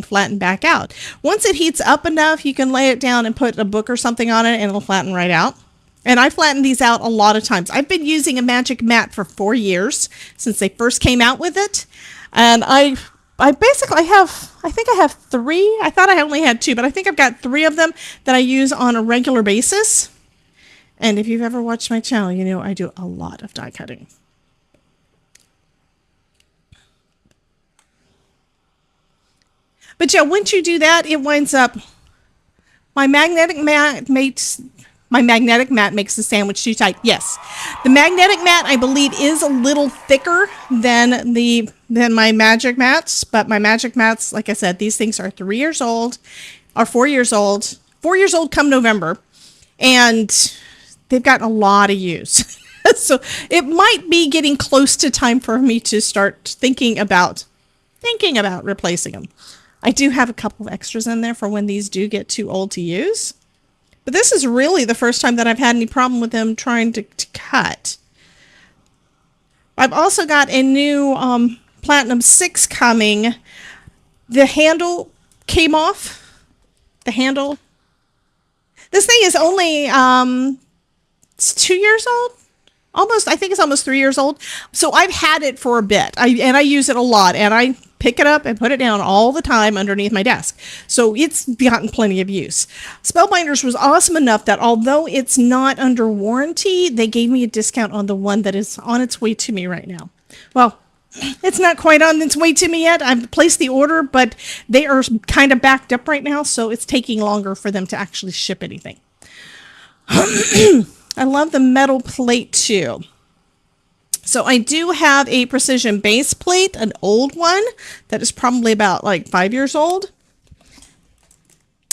flattened back out. Once it heats up enough, you can lay it down and put a book or something on it, and it'll flatten right out. And I flatten these out a lot of times. I've been using a magic mat for 4 years since they first came out with it. And I think I have 3. I thought I only had 2, but I think I've got 3 of them that I use on a regular basis. And if you've ever watched my channel, you know I do a lot of die cutting. But yeah, once you do that, it winds up, my magnetic mat makes the sandwich too tight. Yes, the magnetic mat, I believe, is a little thicker than my magic mats. But my magic mats, like I said, these things are 3 years old, or 4 years old. 4 years old come November, and they've gotten a lot of use. So it might be getting close to time for me to start thinking about replacing them. I do have a couple of extras in there for when these do get too old to use. But this is really the first time that I've had any problem with them trying to cut. I've also got a new Platinum 6 coming. The handle came off. The handle. This thing is only it's 2 years old. I think it's almost 3 years old. So I've had it for a bit. I use it a lot, and I pick it up and put it down all the time underneath my desk. So it's gotten plenty of use. Spellbinders was awesome enough that although it's not under warranty, they gave me a discount on the one that is on its way to me right now. Well, it's not quite on its way to me yet. I've placed the order, but they are kind of backed up right now, so it's taking longer for them to actually ship anything. I love the metal plate too. So I do have a precision base plate, an old one that is probably about like 5 years old.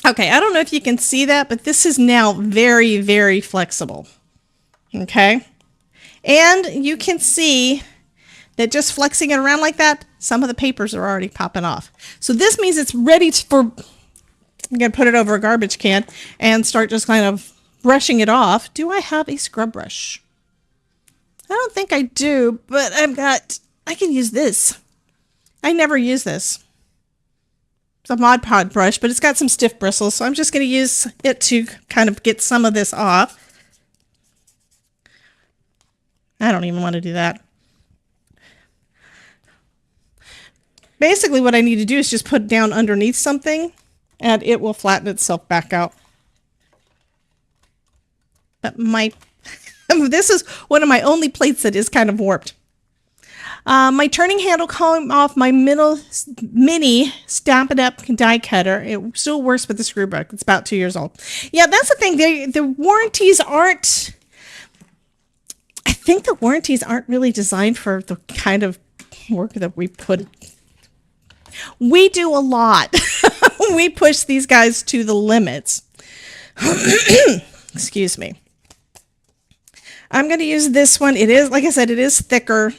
Okay, I don't know if you can see that, but this is now very, very flexible. Okay, and you can see that just flexing it around like that, some of the papers are already popping off. So this means it's ready for, I'm going to put it over a garbage can and start just kind of brushing it off. Do I have a scrub brush? I don't think I do, but I can use this. I never use this. It's a Mod Podge brush, but it's got some stiff bristles, so I'm just going to use it to kind of get some of this off. I don't even want to do that. Basically, what I need to do is just put it down underneath something, and it will flatten itself back out. But this is one of my only plates that is kind of warped. My turning handle came off my mini Stamp It Up die cutter. It still works with the screw book. It's about 2 years old. Yeah, that's the thing. The warranties aren't, I think the warranties aren't really designed for the kind of work that we put. We do a lot. We push these guys to the limits. Excuse me. I'm going to use this one. It is, like I said, it is thicker.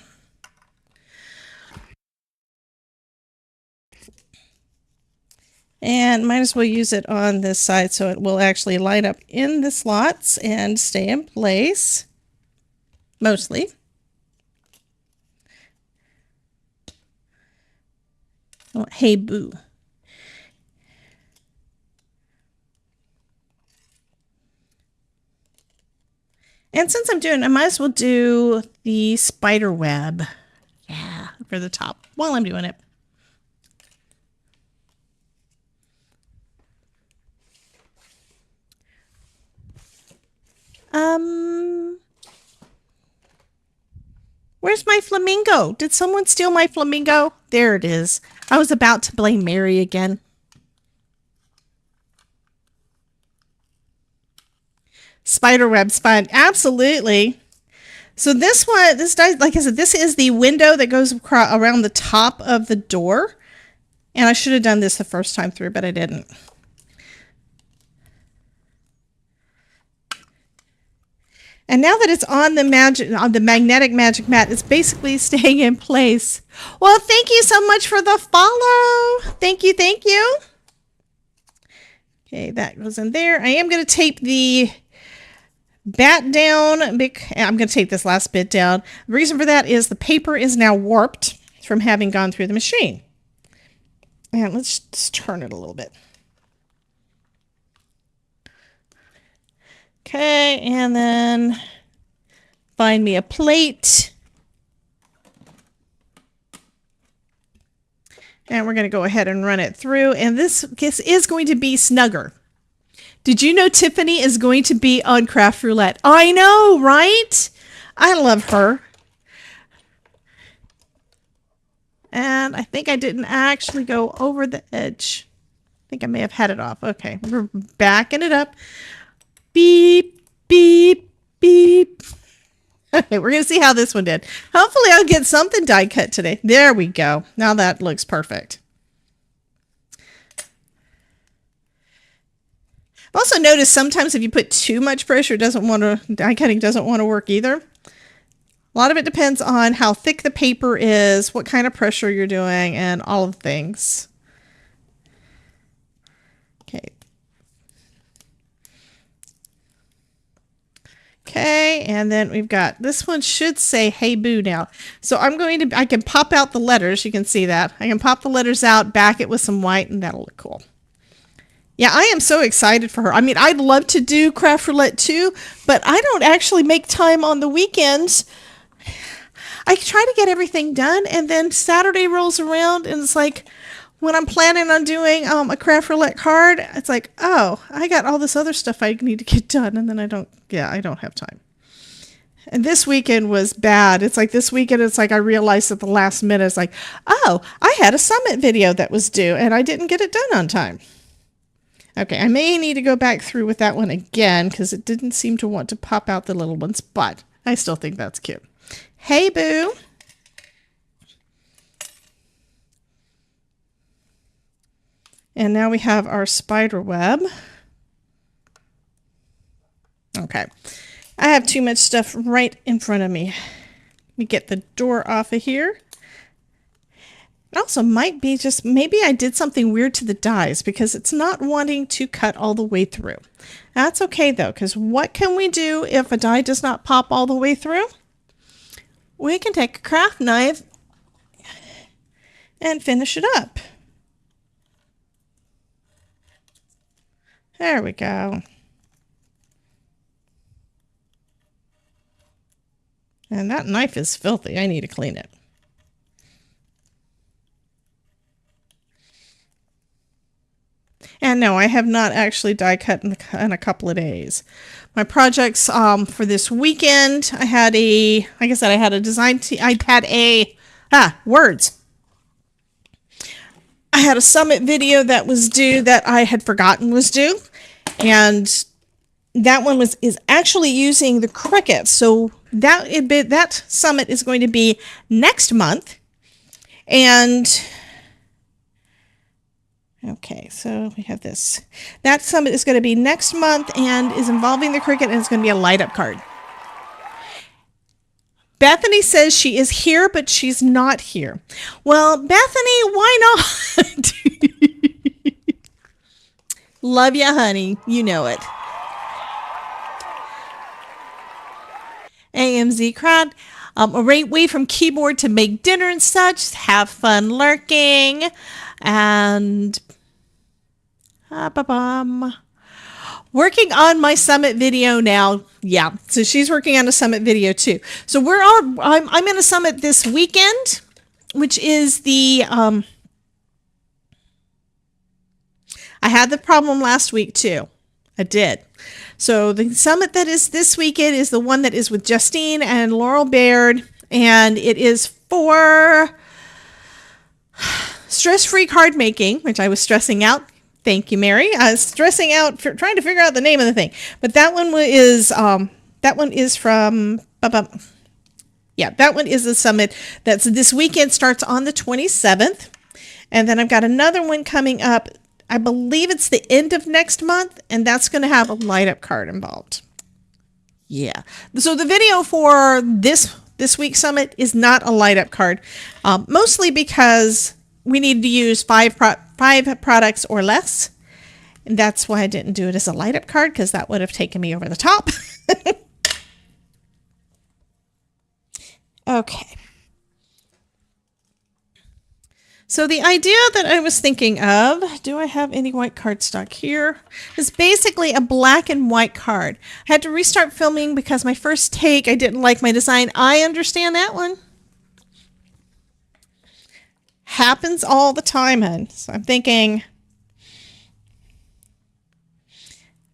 And might as well use it on this side so it will actually line up in the slots and stay in place. Mostly. Oh, hey, boo. And since I'm doing, I might as well do the spider web. Yeah, for the top while I'm doing it. Where's my flamingo? Did someone steal my flamingo? There it is. I was about to blame Mary again. Spiderweb's fun. Absolutely. So this one, this die, like I said, this is the window that goes around the top of the door. And I should have done this the first time through, but I didn't. And now that it's on the magnetic magic mat, it's basically staying in place. Well, thank you so much for the follow. Thank you, thank you. Okay, that goes in there. I am going to tape the bat down. I'm going to tape this last bit down. The reason for that is the paper is now warped from having gone through the machine. And let's just turn it a little bit. Okay, and then find me a plate. And we're going to go ahead and run it through. And this is going to be snugger. Did you know Tiffany is going to be on Craft Roulette? I know, right? I love her. And I think I didn't actually go over the edge. I think I may have had it off. Okay, we're backing it up. Beep, beep, beep. Okay, we're going to see how this one did. Hopefully I'll get something die cut today. There we go. Now that looks perfect. I've also noticed sometimes if you put too much pressure, die cutting doesn't want to work either. A lot of it depends on how thick the paper is, what kind of pressure you're doing, and all of the things. Okay. Okay, and then we've got, this one should say, hey boo now. So I can pop out the letters, you can see that. I can pop the letters out, back it with some white, and that'll look cool. Yeah, I am so excited for her. I mean, I'd love to do Craft Roulette too, but I don't actually make time on the weekends. I try to get everything done, and then Saturday rolls around, and it's like, when I'm planning on doing a Craft Roulette card, it's like, oh, I got all this other stuff I need to get done, and then I don't have time. And this weekend was bad. It's like this weekend, it's like I realized at the last minute, it's like, oh, I had a summit video that was due, and I didn't get it done on time. Okay, I may need to go back through with that one again, because it didn't seem to want to pop out the little ones, but I still think that's cute. Hey, boo. And now we have our spider web. Okay. I have too much stuff right in front of me. Let me get the door off of here. It also might be just, maybe I did something weird to the dies because it's not wanting to cut all the way through. That's okay though, because what can we do if a die does not pop all the way through? We can take a craft knife and finish it up. There we go. And that knife is filthy. I need to clean it. And no, I have not actually die cut in a couple of days. My projects for this weekend, I had a, like I said, I had a design team. I had a Words. I had a summit video that was due that I had forgotten was due. And that one is actually using the Cricut. So that summit is going to be next month. And okay, so we have this. That summit is going to be next month and is involving the Cricut, and it's going to be a light up card. Bethany says she is here, but she's not here. Well, Bethany, why not? Love ya, honey. You know it. AMZ crowd. Away from keyboard to make dinner and such. Have fun lurking. And working on my summit video now. Yeah, so she's working on a summit video too. So I'm in a summit this weekend, which is the I had the problem last week too. I did. So the summit that is this weekend is the one that is with Justine and Laurel Baird, and it is for stress-free card making, which I was stressing out. Thank you, Mary. I was stressing out for trying to figure out the name of the thing. But that one is from that one is the summit that's this weekend, starts on the 27th. And then I've got another one coming up. I believe it's the end of next month, and that's going to have a light up card involved. Yeah. So the video for this week's summit is not a light up card, mostly because we need to use five products or less. And that's why I didn't do it as a light up card, because that would have taken me over the top. Okay. So the idea that I was thinking of, do I have any white cardstock here? Is basically a black and white card. I had to restart filming because my first take, I didn't like my design. I understand that one. Happens all the time, hun. So I'm thinking,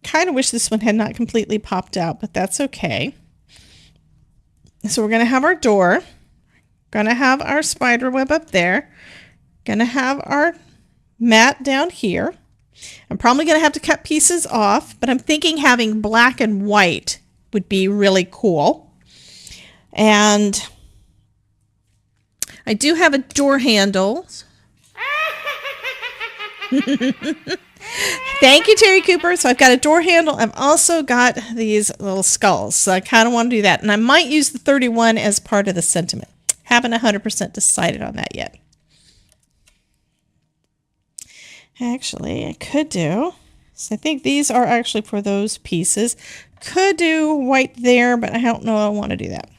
kind of wish this one had not completely popped out, but that's okay. So we're going to have our door. Going to have our spider web up there. Going to have our mat down here. I'm probably going to have to cut pieces off, but I'm thinking having black and white would be really cool. And I do have a door handle. Thank you, Terry Cooper. So I've got a door handle. I've also got these little skulls. So I kind of want to do that. And I might use the 31 as part of the sentiment. Haven't 100% decided on that yet. Actually, I could do. So I think these are actually for those pieces. Could do white there, but I don't know I want to do that.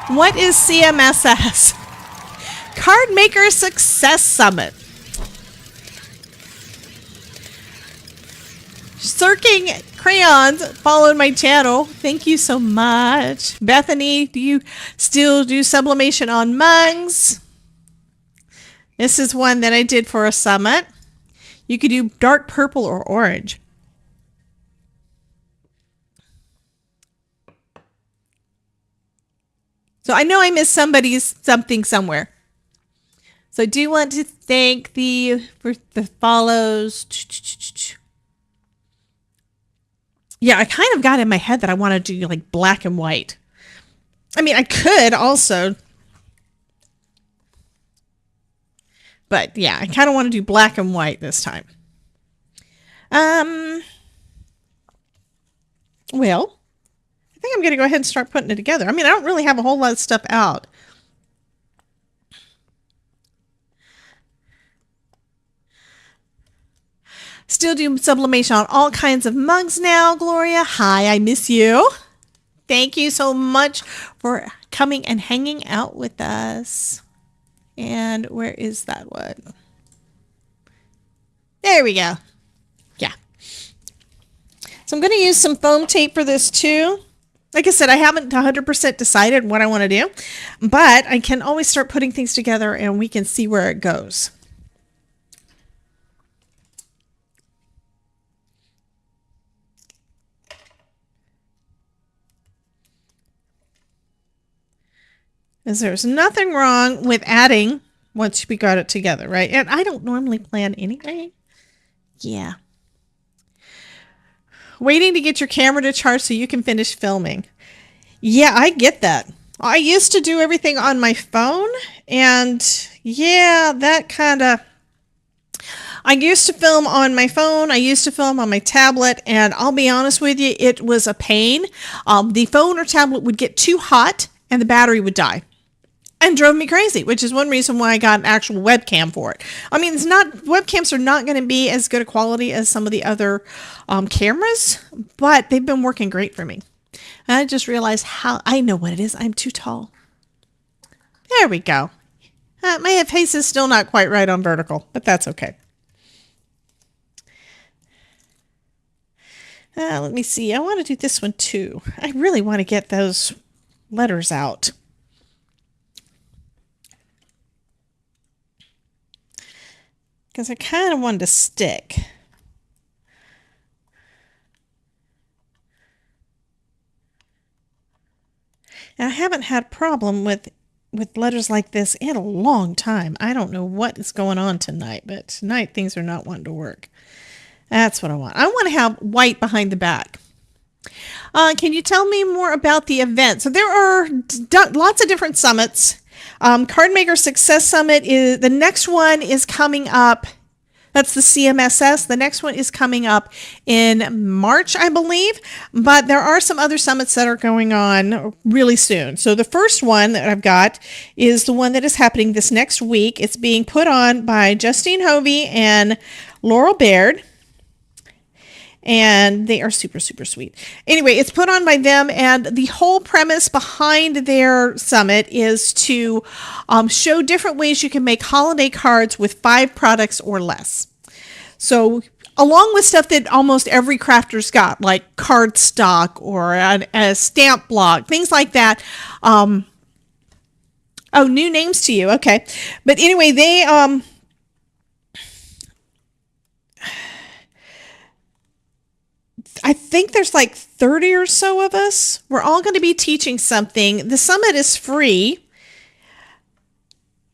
What is CMSS? Card Maker Success Summit. Circling Crayons followed my channel. Thank you so much. Bethany, do you still do sublimation on mugs? This is one that I did for a summit. You could do dark purple or orange. So I know I missed something somewhere. So I do want to thank for the follows. Yeah, I kind of got in my head that I want to do like black and white. I mean, I could also. But yeah, I kind of want to do black and white this time. Well, I think I'm going to go ahead and start putting it together. I mean, I don't really have a whole lot of stuff out. Still do sublimation on all kinds of mugs now, Gloria. Hi, I miss you. Thank you so much for coming and hanging out with us. And where is that one? There we go. Yeah. So I'm going to use some foam tape for this too. Like I said, I haven't 100% decided what I want to do, but I can always start putting things together and we can see where it goes. Is there's nothing wrong with adding once we got it together, right? And I don't normally plan anyway. Yeah. Waiting to get your camera to charge so you can finish filming. Yeah, I get that. I used to do everything on my phone, and yeah, that kind of... I used to film on my phone, I used to film on my tablet, and I'll be honest with you, it was a pain. The phone or tablet would get too hot, and the battery would die. And drove me crazy, which is one reason why I got an actual webcam for it. I mean, webcams are not going to be as good a quality as some of the other cameras, but they've been working great for me. And I just realized I know what it is. I'm too tall. There we go. My face is still not quite right on vertical, but that's okay. Let me see. I want to do this one too. I really want to get those letters out. Because I kind of wanted to stick. And I haven't had a problem with letters like this in a long time. I don't know what is going on tonight, but tonight things are not wanting to work. That's what I want. I want to have white behind the back. Can you tell me more about the event? So there are lots of different summits. Cardmaker Success Summit is the next one is coming up. That's the CMSS. The next one is coming up in March, I believe. But there are some other summits that are going on really soon. So the first one that I've got is the one that is happening this next week. It's being put on by Justine Hovey and Laurel Baird. And they are super, super sweet. Anyway, it's put on by them, and the whole premise behind their summit is to show different ways you can make holiday cards with 5 products or less. So along with stuff that almost every crafter's got, like cardstock or a stamp block, things like that. Oh, new names to you. Okay. But anyway, they... I think there's like 30 or so of us. We're all going to be teaching something. The summit is free.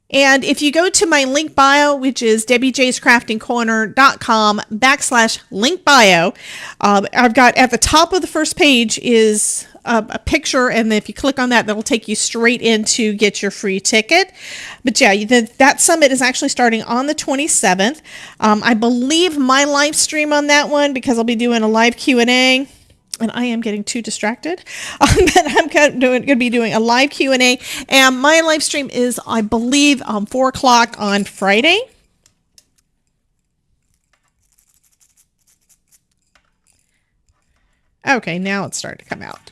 And if you go to my link bio, which is debbiejscraftingcorner.com/link bio, I've got at the top of the first page is a picture, and if you click on that, that'll take you straight in to get your free ticket. But yeah, that summit is actually starting on the 27th. I believe my live stream on that one, because I'll be doing a live Q&A, and I am getting too distracted, but I'm going to be doing a live Q&A, and my live stream is, I believe, 4 o'clock on Friday. Okay, now it's starting to come out.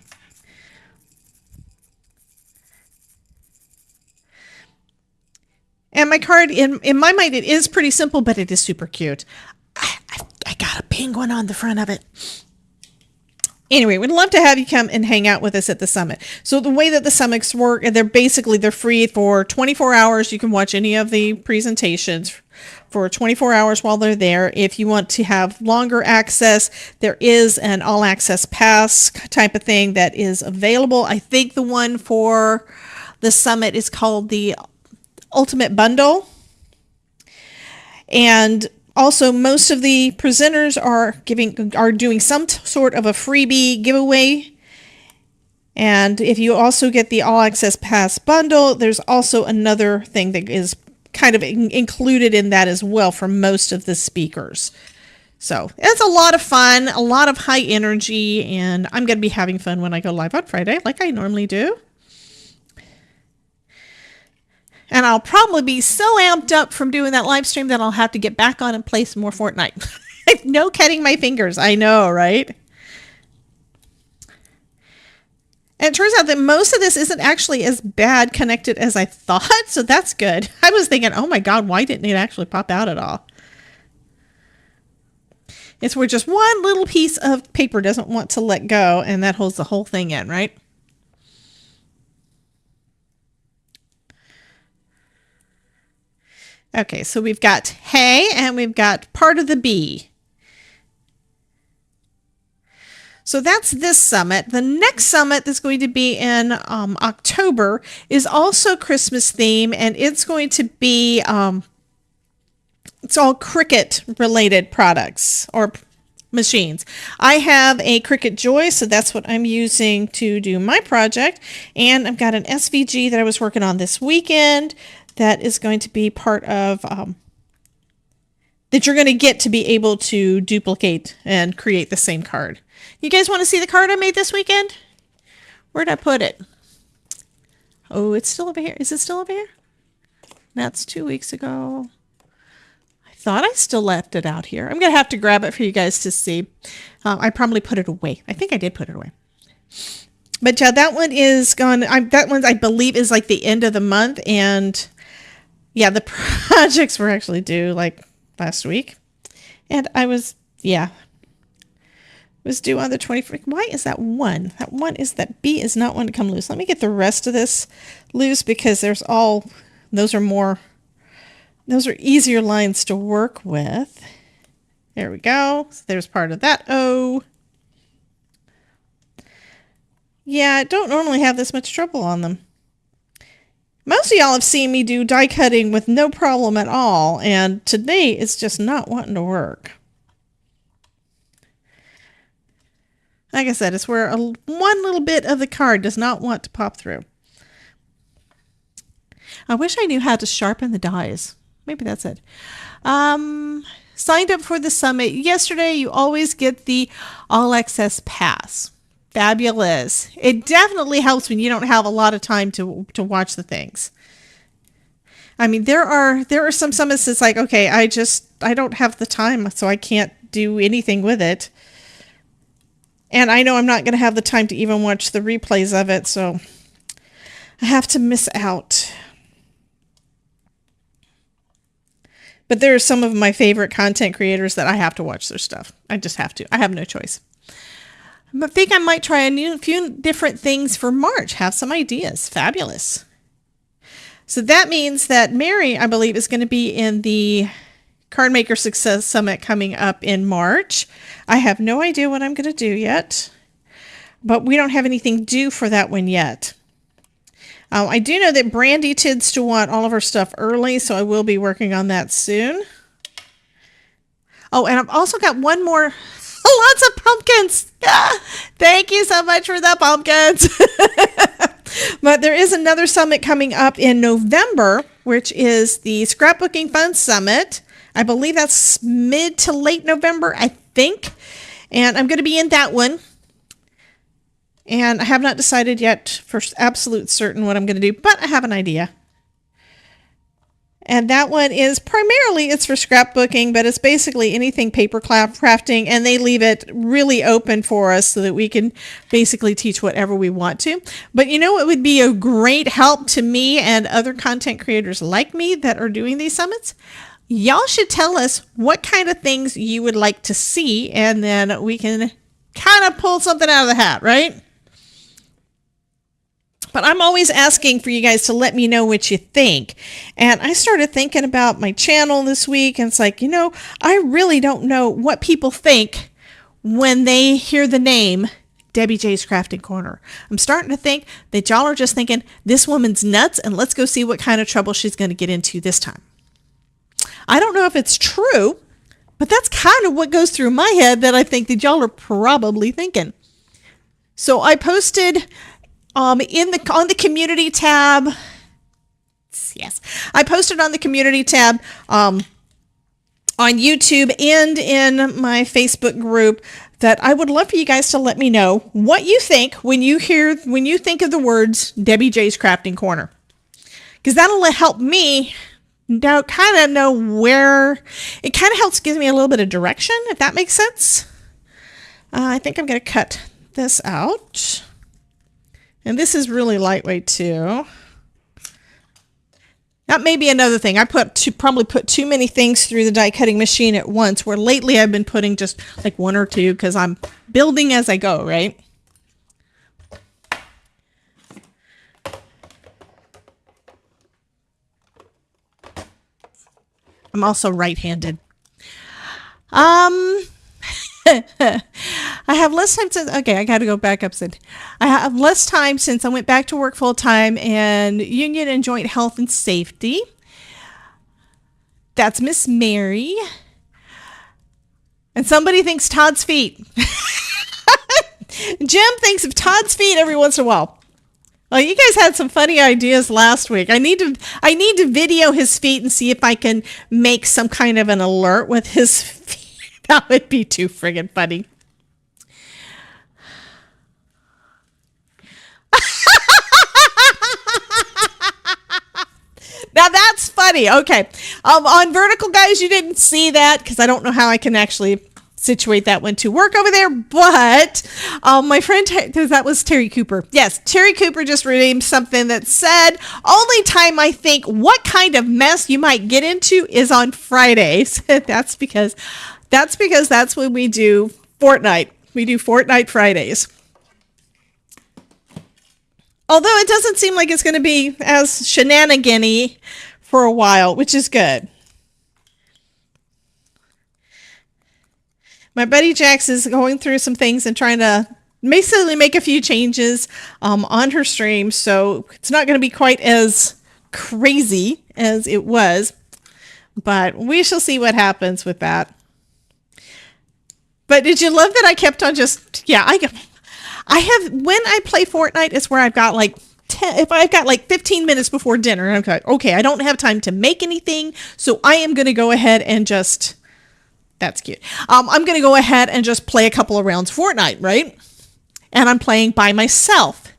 And my card, in my mind, it is pretty simple, but it is super cute. I got a penguin on the front of it. Anyway, we'd love to have you come and hang out with us at the summit. So the way that the summits work, they're free for 24 hours. You can watch any of the presentations for 24 hours while they're there. If you want to have longer access, there is an all-access pass type of thing that is available. I think the one for the summit is called the Ultimate Bundle. And also, most of the presenters are doing some sort of a freebie giveaway. And if you also get the All Access Pass bundle, there's also another thing that is kind of included in that as well for most of the speakers. So it's a lot of fun, a lot of high energy, and I'm going to be having fun when I go live on Friday, like I normally do. And I'll probably be so amped up from doing that live stream that I'll have to get back on and play some more Fortnite. No cutting my fingers. I know, right? And it turns out that most of this isn't actually as bad connected as I thought. So that's good. I was thinking, oh my God, why didn't it actually pop out at all? It's where just one little piece of paper doesn't want to let go, and that holds the whole thing in, right? Okay, so we've got hay and we've got part of the bee. So that's this summit. The next summit that's going to be in October is also Christmas theme, and it's going to be it's all Cricut related products or machines. I have a Cricut Joy, so that's what I'm using to do my project, and I've got an SVG that I was working on this weekend that is going to be part of that you're going to get to be able to duplicate and create the same card. You guys want to see the card I made this weekend? Where'd I put it? Oh, it's still over here. Is it still over here? That's 2 weeks ago. I thought I still left it out here. I'm going to have to grab it for you guys to see. I probably put it away. I think I did put it away. But yeah, that one is gone. That one, I believe, is like the end of the month. And yeah, the projects were actually due like last week. And I was, yeah, was due on the 24th. Why is that one? That one is that B is not one to come loose. Let me get the rest of this loose because those are easier lines to work with. There we go. So there's part of that O. Yeah, I don't normally have this much trouble on them. Most of y'all have seen me do die cutting with no problem at all, and today it's just not wanting to work. Like I said, it's where one little bit of the card does not want to pop through. I wish I knew how to sharpen the dies. Maybe that's it. Signed up for the summit yesterday. You always get the all access pass. Fabulous. It definitely helps when you don't have a lot of time to watch the things. I mean, there are some summits that's like, okay, I don't have the time, so I can't do anything with it. And I know I'm not going to have the time to even watch the replays of it, so I have to miss out. But there are some of my favorite content creators that I have to watch their stuff. I just have to. I have no choice. I think I might try a few different things for March. Have some ideas. Fabulous. So that means that Mary, I believe, is going to be in the Card Maker Success Summit coming up in March. I have no idea what I'm going to do yet, but we don't have anything due for that one yet. I do know that Brandy tends to want all of her stuff early, so I will be working on that soon. Oh, and I've also got one more. Lots of pumpkins. Thank you so much for the pumpkins. But there is another summit coming up in November, which is the Scrapbooking Fun Summit. I believe that's mid to late November, I think. And I'm going to be in that one. And I have not decided yet for absolute certain what I'm going to do, but I have an idea. And that one is primarily, it's for scrapbooking, but it's basically anything paper crafting, and they leave it really open for us so that we can basically teach whatever we want to. But you know what would be a great help to me and other content creators like me that are doing these summits? Y'all should tell us what kind of things you would like to see, and then we can kind of pull something out of the hat, right? But I'm always asking for you guys to let me know what you think. And I started thinking about my channel this week, and it's like, you know, I really don't know what people think when they hear the name Debbie J's Crafting Corner. I'm starting to think that y'all are just thinking, this woman's nuts, and let's go see what kind of trouble she's going to get into this time. I don't know if it's true, but that's kind of what goes through my head that I think that y'all are probably thinking. So I posted on the community tab. Yes, I posted on the community tab on YouTube and in my Facebook group that I would love for you guys to let me know what you think when you think of the words Debbie J's Crafting Corner, because that'll help me know where it kind of helps give me a little bit of direction, if that makes sense. I think I'm going to cut this out. And this is really lightweight too. That may be another thing. I probably put too many things through the die cutting machine at once, where lately I've been putting just like one or two because I'm building as I go, right? I'm also right-handed. I have less time since, okay, I got to go back up. I have less time since I went back to work full time and union and joint health and safety. That's Miss Mary. And somebody thinks Todd's feet. Jim thinks of Todd's feet every once in a while. Well, you guys had some funny ideas last week. I need to video his feet and see if I can make some kind of an alert with his feet. That would be too friggin' funny. Now that's funny. Okay. On vertical, guys, you didn't see that because I don't know how I can actually situate that one to work over there. But my friend, that was Terry Cooper. Yes, Terry Cooper just redeemed something that said, only time I think what kind of mess you might get into is on Fridays. That's because that's when we do Fortnite. We do Fortnite Fridays. Although it doesn't seem like it's going to be as shenanigan-y for a while, which is good. My buddy Jax is going through some things and trying to basically make a few changes on her stream, so it's not going to be quite as crazy as it was, but we shall see what happens with that. But did you love that I kept on just, yeah, I have, when I play Fortnite, it's where I've got like 10, if I've got like 15 minutes before dinner, and I'm like, okay, I don't have time to make anything, so I am going to go ahead and just, that's cute. I'm going to go ahead and just play a couple of rounds Fortnite, right? And I'm playing by myself.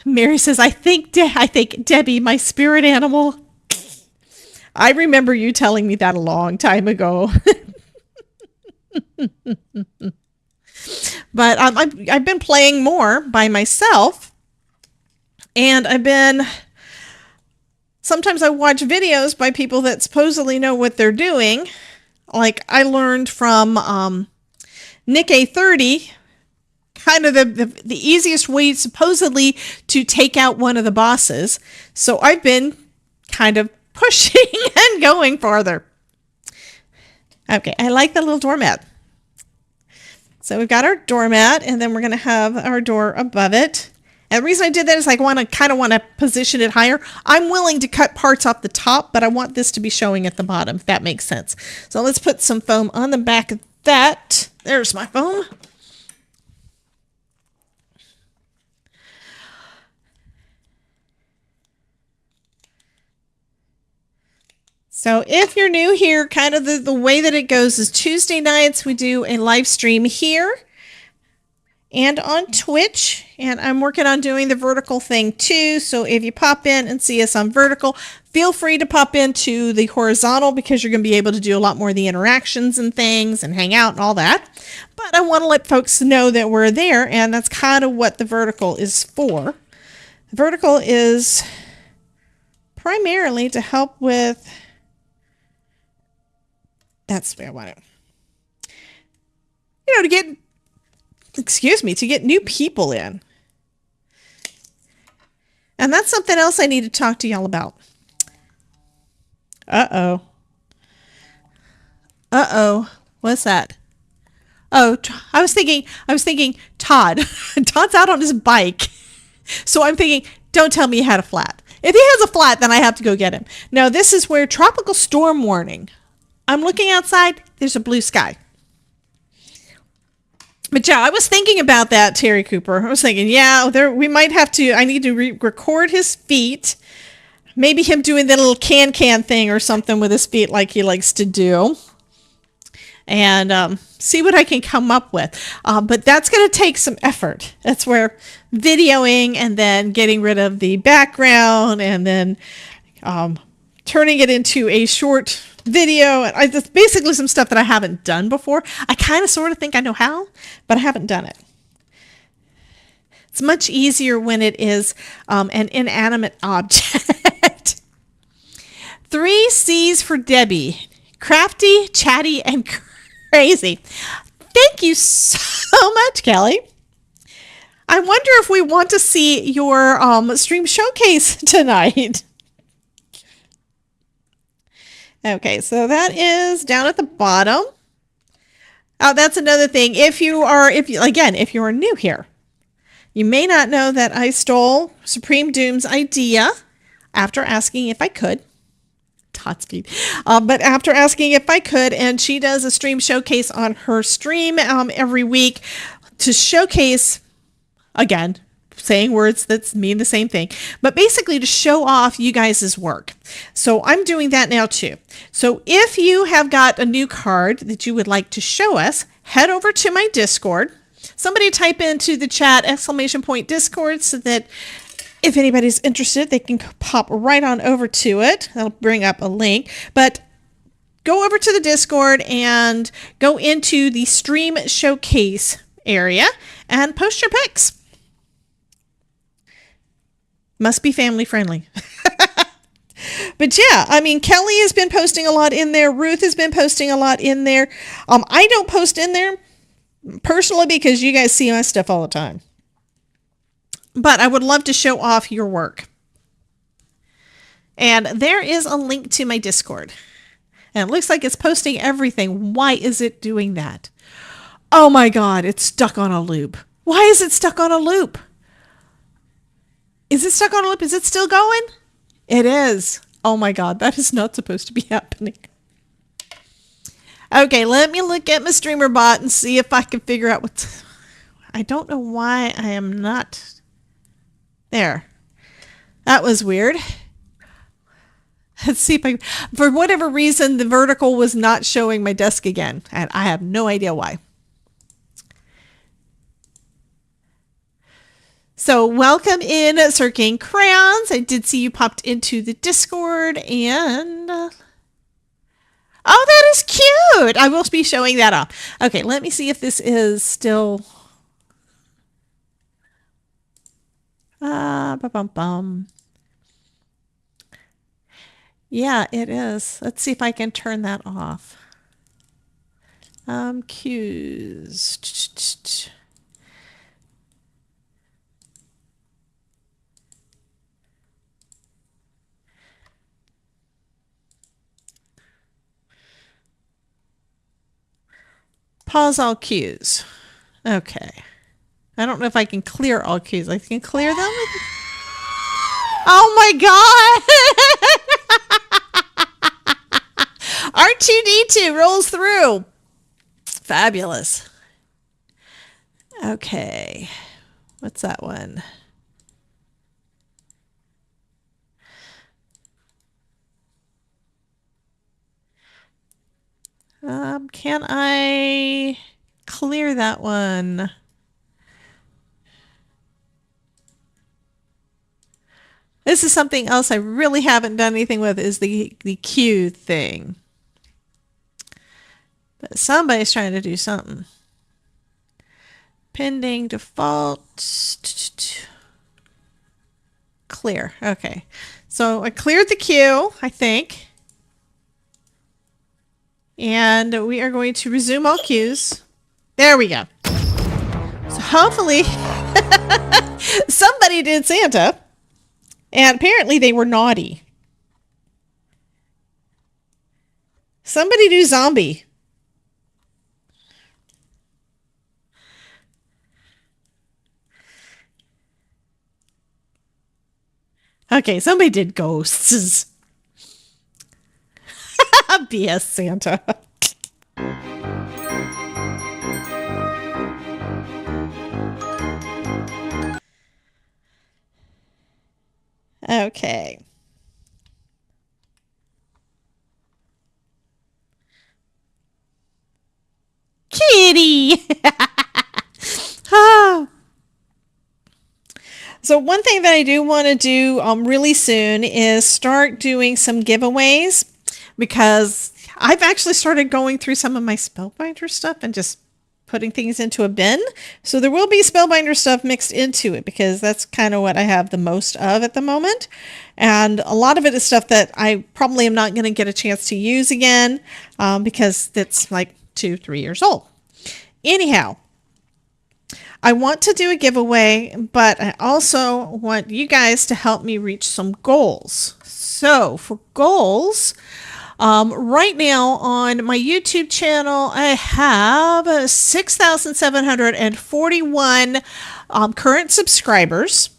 Mary says, I think Debbie, my spirit animal. I remember you telling me that a long time ago. But I've been playing more by myself, and sometimes I watch videos by people that supposedly know what they're doing. Like I learned from Nick A30, kind of the easiest way supposedly to take out one of the bosses. So I've been kind of pushing and going farther. Okay, I like the little doormat. So we've got our doormat, and then we're going to have our door above it. And the reason I did that is I kind of want to position it higher. I'm willing to cut parts off the top, but I want this to be showing at the bottom, if that makes sense. So let's put some foam on the back of that. There's my foam. So if you're new here, kind of the way that it goes is Tuesday nights we do a live stream here and on Twitch, and I'm working on doing the vertical thing too. So if you pop in and see us on vertical, feel free to pop into the horizontal because you're going to be able to do a lot more of the interactions and things and hang out and all that. But I want to let folks know that we're there, and that's kind of what the vertical is for. The vertical is primarily to help with, that's where I want it. You know, to get new people in. And that's something else I need to talk to y'all about. Uh-oh. What's that? Oh, I was thinking Todd. Todd's out on his bike. So I'm thinking, don't tell me he had a flat. If he has a flat, then I have to go get him. No, this is where tropical storm warning. I'm looking outside. There's a blue sky. But yeah, I was thinking about that, Terry Cooper. I was thinking, yeah, we might have to, I need to record his feet. Maybe him doing that little can thing or something with his feet like he likes to do. And see what I can come up with. But that's going to take some effort. That's where videoing and then getting rid of the background and then turning it into a short video. It's basically some stuff that I haven't done before. I kind of sort of think I know how, but I haven't done it. It's much easier when it is an inanimate object. 3 C's for Debbie. Crafty, chatty, and crazy. Thank you so much, Kelly. I wonder if we want to see your stream showcase tonight. Okay, so that is down at the bottom. Oh, that's another thing. If you are new here, you may not know that I stole Supreme Doom's idea after asking if I could. Tot speed. But after asking if I could, and she does a stream showcase on her stream every week to showcase, again, saying words that mean the same thing, but basically to show off you guys' work. So I'm doing that now too. So if you have got a new card that you would like to show us, head over to my Discord. Somebody type into the chat !Discord so that if anybody's interested, they can pop right on over to it. That'll bring up a link. But go over to the Discord and go into the stream showcase area and post your pics. Must be family friendly. But yeah, I mean, Kelly has been posting a lot in there. Ruth has been posting a lot in there. I don't post in there personally because you guys see my stuff all the time. But I would love to show off your work. And there is a link to my Discord. And it looks like it's posting everything. Why is it doing that? Oh my God, it's stuck on a loop. Why is it stuck on a loop? Is it stuck on a loop? Is it still going? It is. Oh my God, that is not supposed to be happening. Okay, let me look at my streamer bot and see if I can figure out what's... I don't know why I am not... There. That was weird. Let's see if I... For whatever reason, the vertical was not showing my desk again. And I have no idea why. So welcome in, Sir King Crayons. I did see you popped into the Discord and... oh, that is cute. I will be showing that off. Okay, let me see if this is still... Ba-bum-bum. Yeah, it is. Let's see if I can turn that off. Cues. Pause all cues. Okay. I don't know if I can clear all cues. I can clear them. Oh my God. R2D2 rolls through. Fabulous. Okay. What's that one? Can I clear that one? This is something else I really haven't done anything with, is the queue thing. But somebody's trying to do something. Pending default. Clear. Okay. So I cleared the queue, I think. And we are going to resume all queues. There we go. So hopefully somebody did Santa. And apparently they were naughty. Somebody do zombie. Okay, somebody did ghosts. BS Santa. Okay. Kitty. Oh. So one thing that I do want to do really soon is start doing some giveaways, because I've actually started going through some of my Spellbinder stuff and just putting things into a bin. So there will be Spellbinder stuff mixed into it, because that's kind of what I have the most of at the moment. And a lot of it is stuff that I probably am not going to get a chance to use again, because it's like 2-3 years old. Anyhow, I want to do a giveaway, but I also want you guys to help me reach some goals. So for goals, Right now on my YouTube channel, I have 6,741 current subscribers.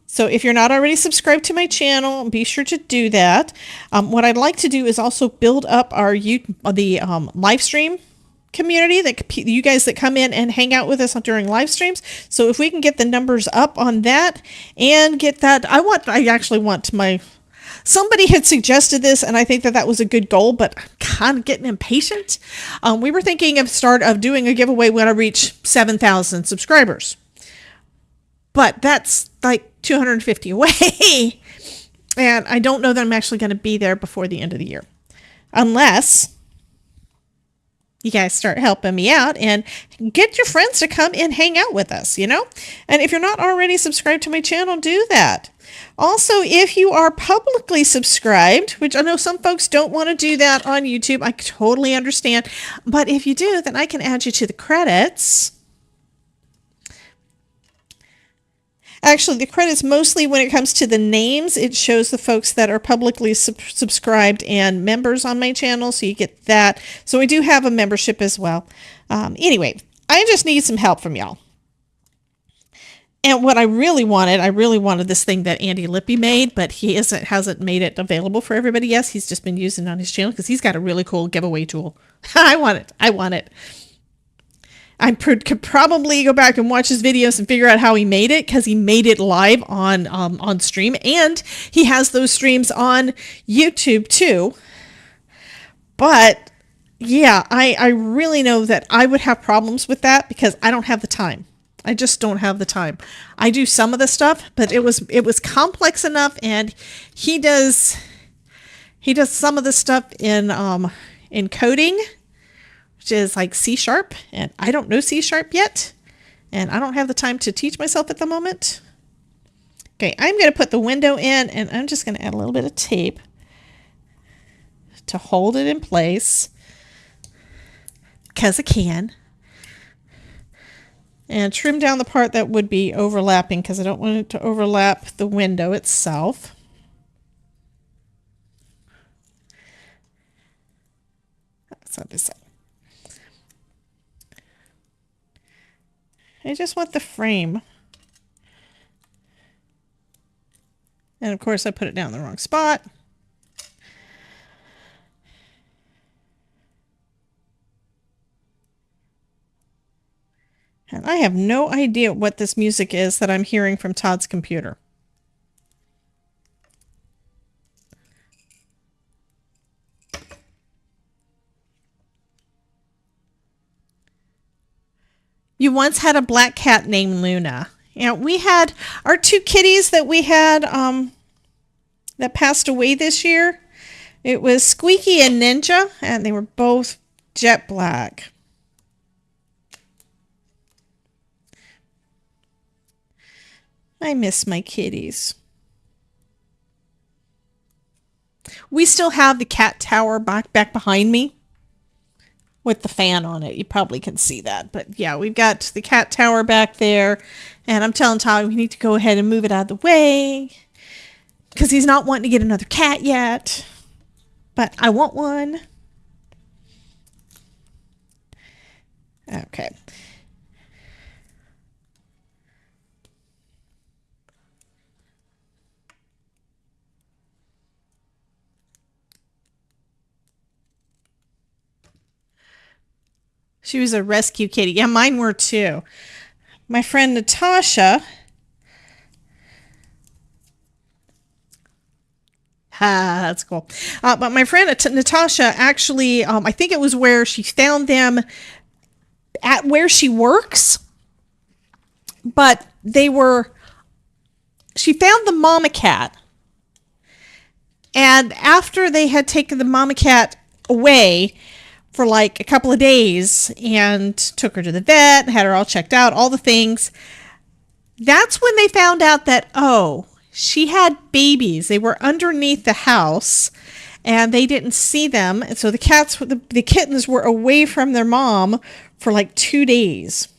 So if you're not already subscribed to my channel, be sure to do that. What I'd like to do is also build up the live stream community, that you guys that come in and hang out with us during live streams. So if we can get the numbers up on that and get that, somebody had suggested this, and I think that was a good goal, but I'm kind of getting impatient. We were thinking of doing a giveaway when I reach 7,000 subscribers, but that's like 250 away. And I don't know that I'm actually going to be there before the end of the year, unless you guys start helping me out and get your friends to come and hang out with us, And if you're not already subscribed to my channel, do that. Also, if you are publicly subscribed, which I know some folks don't want to do that on YouTube, I totally understand. But if you do, then I can add you to the credits. Actually, the credits, mostly when it comes to the names, it shows the folks that are publicly subscribed and members on my channel, so you get that. So we do have a membership as well. Anyway, I just need some help from y'all. And what I really wanted this thing that Andy Lippy made, but he hasn't made it available for everybody. Yes, he's just been using it on his channel because he's got a really cool giveaway tool. I want it. I could probably go back and watch his videos and figure out how he made it, because he made it live on stream, and he has those streams on YouTube too. But yeah, I really know that I would have problems with that because I don't have the time. I just don't have the time. I do some of the stuff, but it was complex enough, and he does some of the stuff in coding, which is like C#, and I don't know C# yet, and I don't have the time to teach myself at the moment. Okay, I'm going to put the window in, and I'm just going to add a little bit of tape to hold it in place, because I can, and trim down the part that would be overlapping, because I don't want it to overlap the window itself. That's how this. I just want the frame. And of course I put it down in the wrong spot. And I have no idea what this music is that I'm hearing from Todd's computer. You once had a black cat named Luna. We had our two kitties that we had that passed away this year. It was Squeaky and Ninja, and they were both jet black. I miss my kitties. We still have the cat tower back behind me with the fan on it. You probably can see that. But yeah, we've got the cat tower back there. And I'm telling Todd we need to go ahead and move it out of the way, because he's not wanting to get another cat yet. But I want one. Okay. She was a rescue kitty. Yeah, mine were too. My friend Natasha. That's cool. But my friend Natasha actually, I think it was where she found them at where she works. But she found the mama cat. And after they had taken the mama cat away for like a couple of days and took her to the vet, had her all checked out, all the things, that's when they found out that, oh, she had babies. They were underneath the house and they didn't see them. And so the kittens were away from their mom for like 2 days.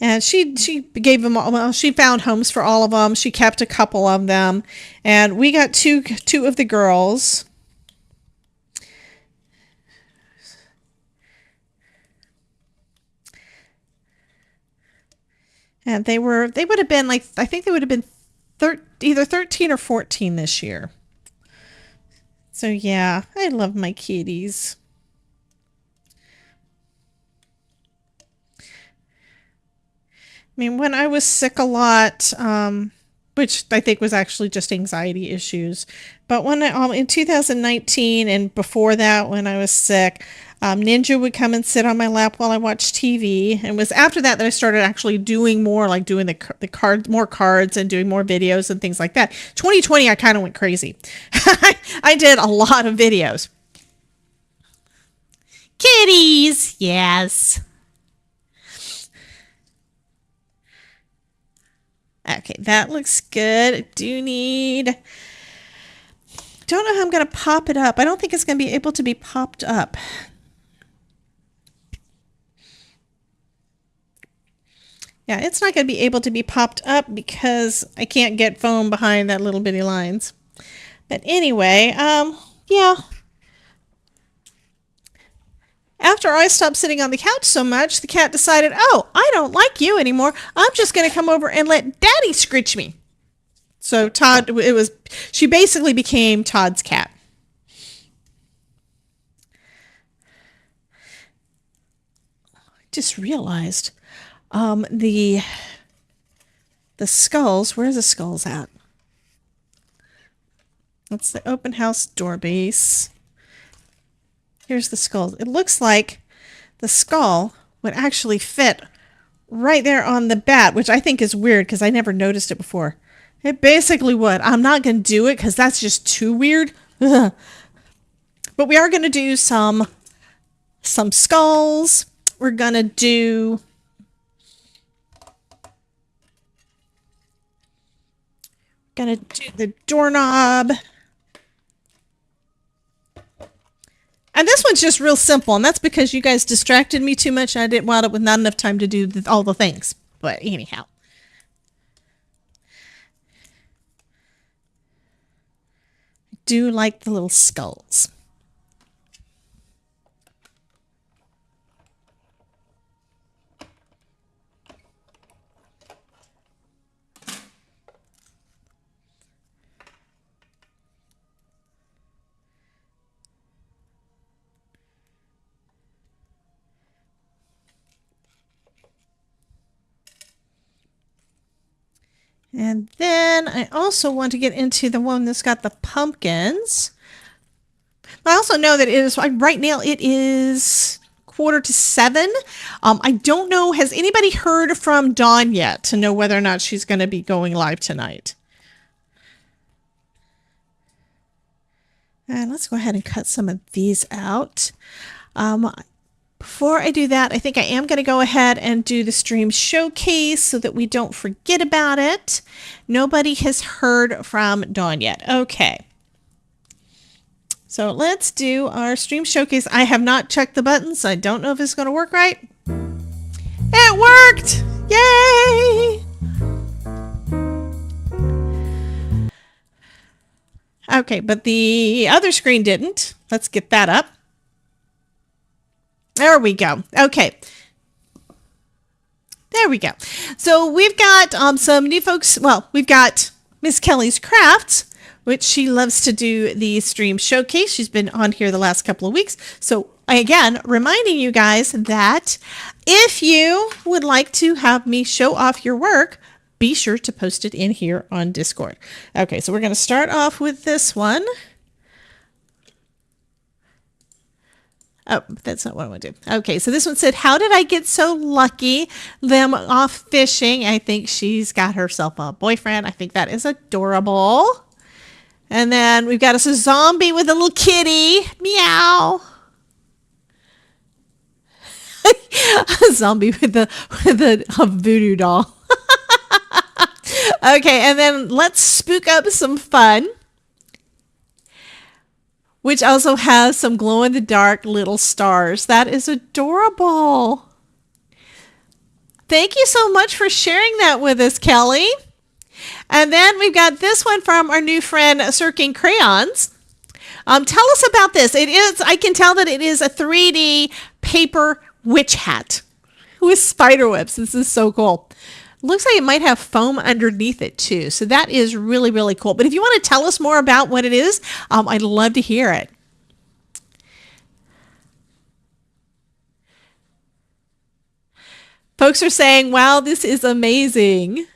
And she gave them all, well, she found homes for all of them. She kept a couple of them. And we got two of the girls. And they would have been like, I think they would have been either 13 or 14 this year. So yeah, I love my kitties. I mean, when I was sick a lot, which I think was actually just anxiety issues, but when in 2019 and before that, when I was sick, Ninja would come and sit on my lap while I watched TV. And it was after that I started actually doing more, like doing more cards and doing more videos and things like that. 2020, I kind of went crazy. I did a lot of videos. Kitties, yes. Okay, that looks good. I don't know how I'm going to pop it up. I don't think it's going to be able to be popped up. Yeah, it's not going to be able to be popped up because I can't get foam behind that little bitty lines. But anyway, yeah. After I stopped sitting on the couch so much, the cat decided, oh, I don't like you anymore. I'm just going to come over and let Daddy scritch me. So she basically became Todd's cat. I just realized the skulls, where's the skulls at? That's the open house door base. Here's the skull. It looks like the skull would actually fit right there on the bat, which I think is weird because I never noticed it before. It basically would. I'm not going to do it because that's just too weird. But we are going to do some skulls. We're going to do the doorknob. And this one's just real simple, and that's because you guys distracted me too much. I didn't wind up with not enough time to do all the things. But anyhow. I do like the little skulls. And then I also want to get into the one that's got the pumpkins. I also know that it is, right now it is 6:45. I don't know, has anybody heard from Dawn yet to know whether or not she's going to be going live tonight? And let's go ahead and cut some of these out. Before I do that, I think I am going to go ahead and do the stream showcase so that we don't forget about it. Nobody has heard from Dawn yet. Okay. So let's do our stream showcase. I have not checked the buttons. I don't know if it's going to work right. It worked! Yay! Okay, but the other screen didn't. Let's get that up. There we go. Okay. There we go. So we've got some new folks. Well, we've got Miss Kelly's Crafts, which she loves to do the stream showcase. She's been on here the last couple of weeks. So again, reminding you guys that if you would like to have me show off your work, be sure to post it in here on Discord. Okay, so we're going to start off with this one. Oh, that's not what I want to do. Okay, so this one said, how did I get so lucky? Them off fishing. I think she's got herself a boyfriend. I think that is adorable. And then we've got us a zombie with a little kitty. Meow. A zombie with a voodoo doll. Okay, and then let's spook up some fun, which also has some glow-in-the-dark little stars. That is adorable. Thank you so much for sharing that with us, Kelly. And then we've got this one from our new friend, Cirking Crayons. Tell us about this. I can tell that it is a 3D paper witch hat with spider webs. This is so cool. Looks like it might have foam underneath it too. So that is really, really cool. But if you want to tell us more about what it is, I'd love to hear it. Folks are saying, wow, this is amazing.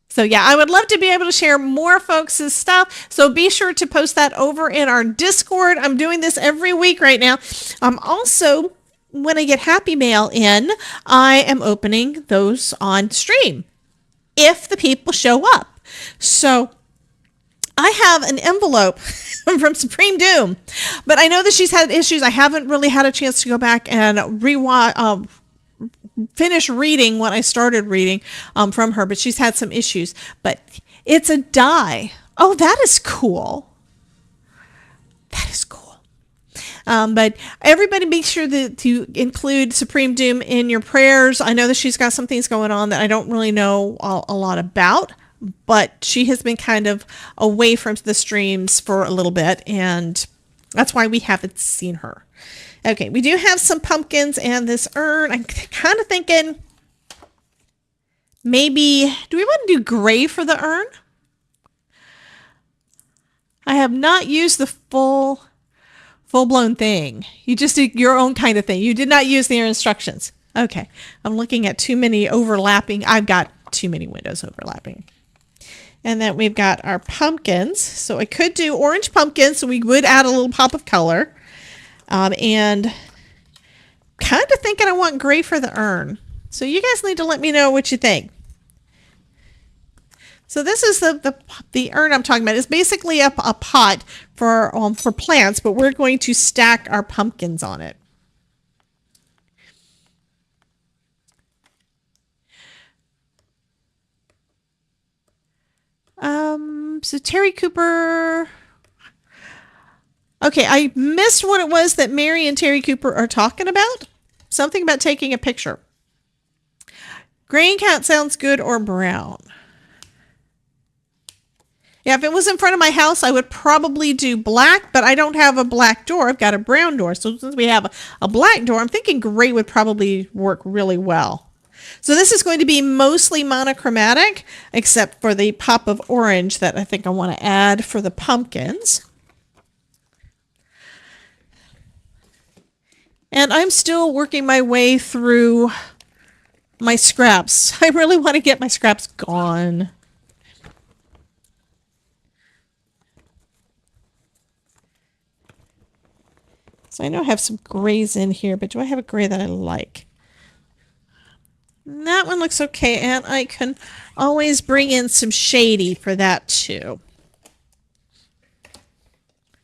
So yeah, I would love to be able to share more folks' stuff. So be sure to post that over in our Discord. I'm doing this every week right now. Also, when I get Happy Mail in, I am opening those on stream if the people show up. So I have an envelope from Supreme Doom, but I know that she's had issues. I haven't really had a chance to go back and finish reading what I started reading from her, but she's had some issues. But it's a die. Oh, that is cool. That is cool. But everybody be sure to include Supreme Doom in your prayers. I know that she's got some things going on that I don't really know a lot about, but she has been kind of away from the streams for a little bit, and that's why we haven't seen her. Okay, we do have some pumpkins and this urn. I'm kind of thinking maybe, do we want to do gray for the urn? I have not used the full-blown thing. You just did your own kind of thing. You did not use their instructions. Okay, I'm looking at too many overlapping. I've got too many windows overlapping. And then we've got our pumpkins. So I could do orange pumpkins, so we would add a little pop of color. And kind of thinking I want gray for the urn. So you guys need to let me know what you think. So this is the urn I'm talking about. It's basically a pot for plants, but we're going to stack our pumpkins on it. So Terry Cooper. Okay, I missed what it was that Mary and Terry Cooper are talking about. Something about taking a picture. Green cat sounds good, or brown. Yeah, if it was in front of my house, I would probably do black, but I don't have a black door. I've got a brown door. So since we have a black door, I'm thinking gray would probably work really well. So this is going to be mostly monochromatic, except for the pop of orange that I think I want to add for the pumpkins. And I'm still working my way through my scraps. I really want to get my scraps gone. So I know I have some grays in here, but do I have a gray that I like? That one looks okay, and I can always bring in some shady for that too.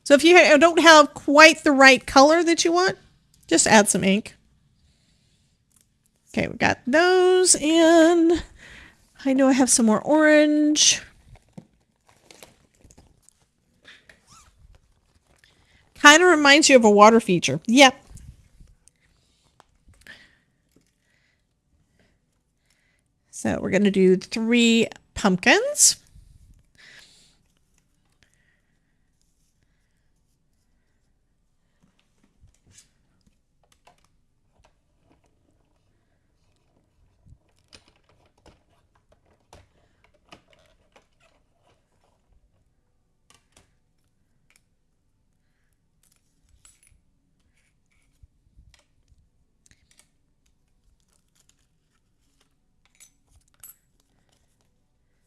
So if you don't have quite the right color that you want, just add some ink. Okay, we got those, and I know I have some more orange. Kind of reminds you of a water feature. Yep. So we're going to do 3 pumpkins.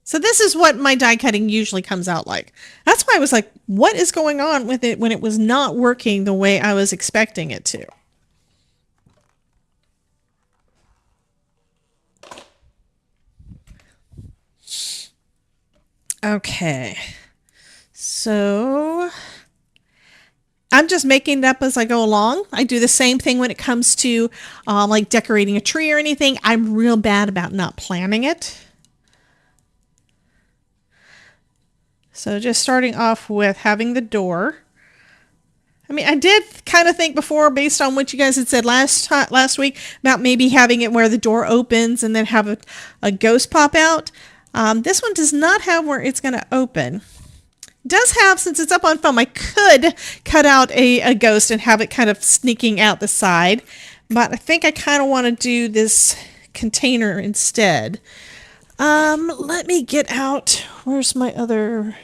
So this is what my die cutting usually comes out like. That's why I was like, what is going on with it when it was not working the way I was expecting it to? Okay. So I'm just making it up as I go along. I do the same thing when it comes to like decorating a tree or anything. I'm real bad about not planning it. So just starting off with having the door. I mean, I did kind of think before, based on what you guys had said last week, about maybe having it where the door opens and then have a ghost pop out. This one does not have where it's going to open. It does have, since it's up on foam, I could cut out a ghost and have it kind of sneaking out the side. But I think I kind of want to do this container instead. Let me get out. Where's my other...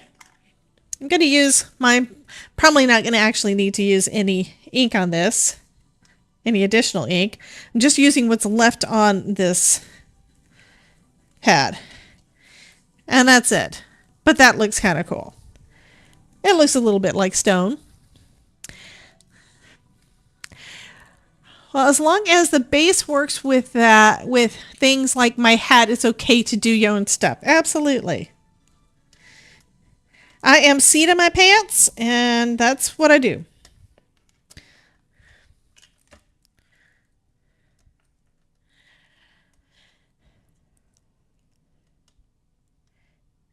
I'm going to use my... Probably not going to actually need to use any ink on this. Any additional ink. I'm just using what's left on this pad. And that's it. But that looks kind of cool. It looks a little bit like stone. Well, as long as the base works with that, with things like my hat, it's okay to do your own stuff. Absolutely. I am seat in my pants, and that's what I do.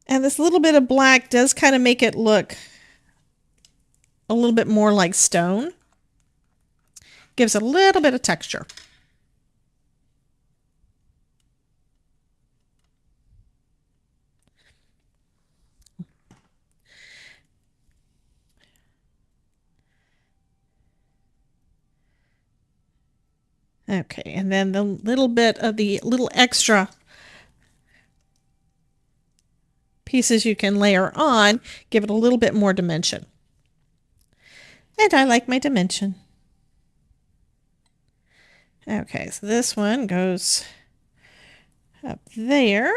And this little bit of black does kind of make it look a little bit more like stone. Gives a little bit of texture. Okay, and then the little bit of the little extra pieces you can layer on, give it a little bit more dimension. And I like my dimension. Okay, so this one goes up there.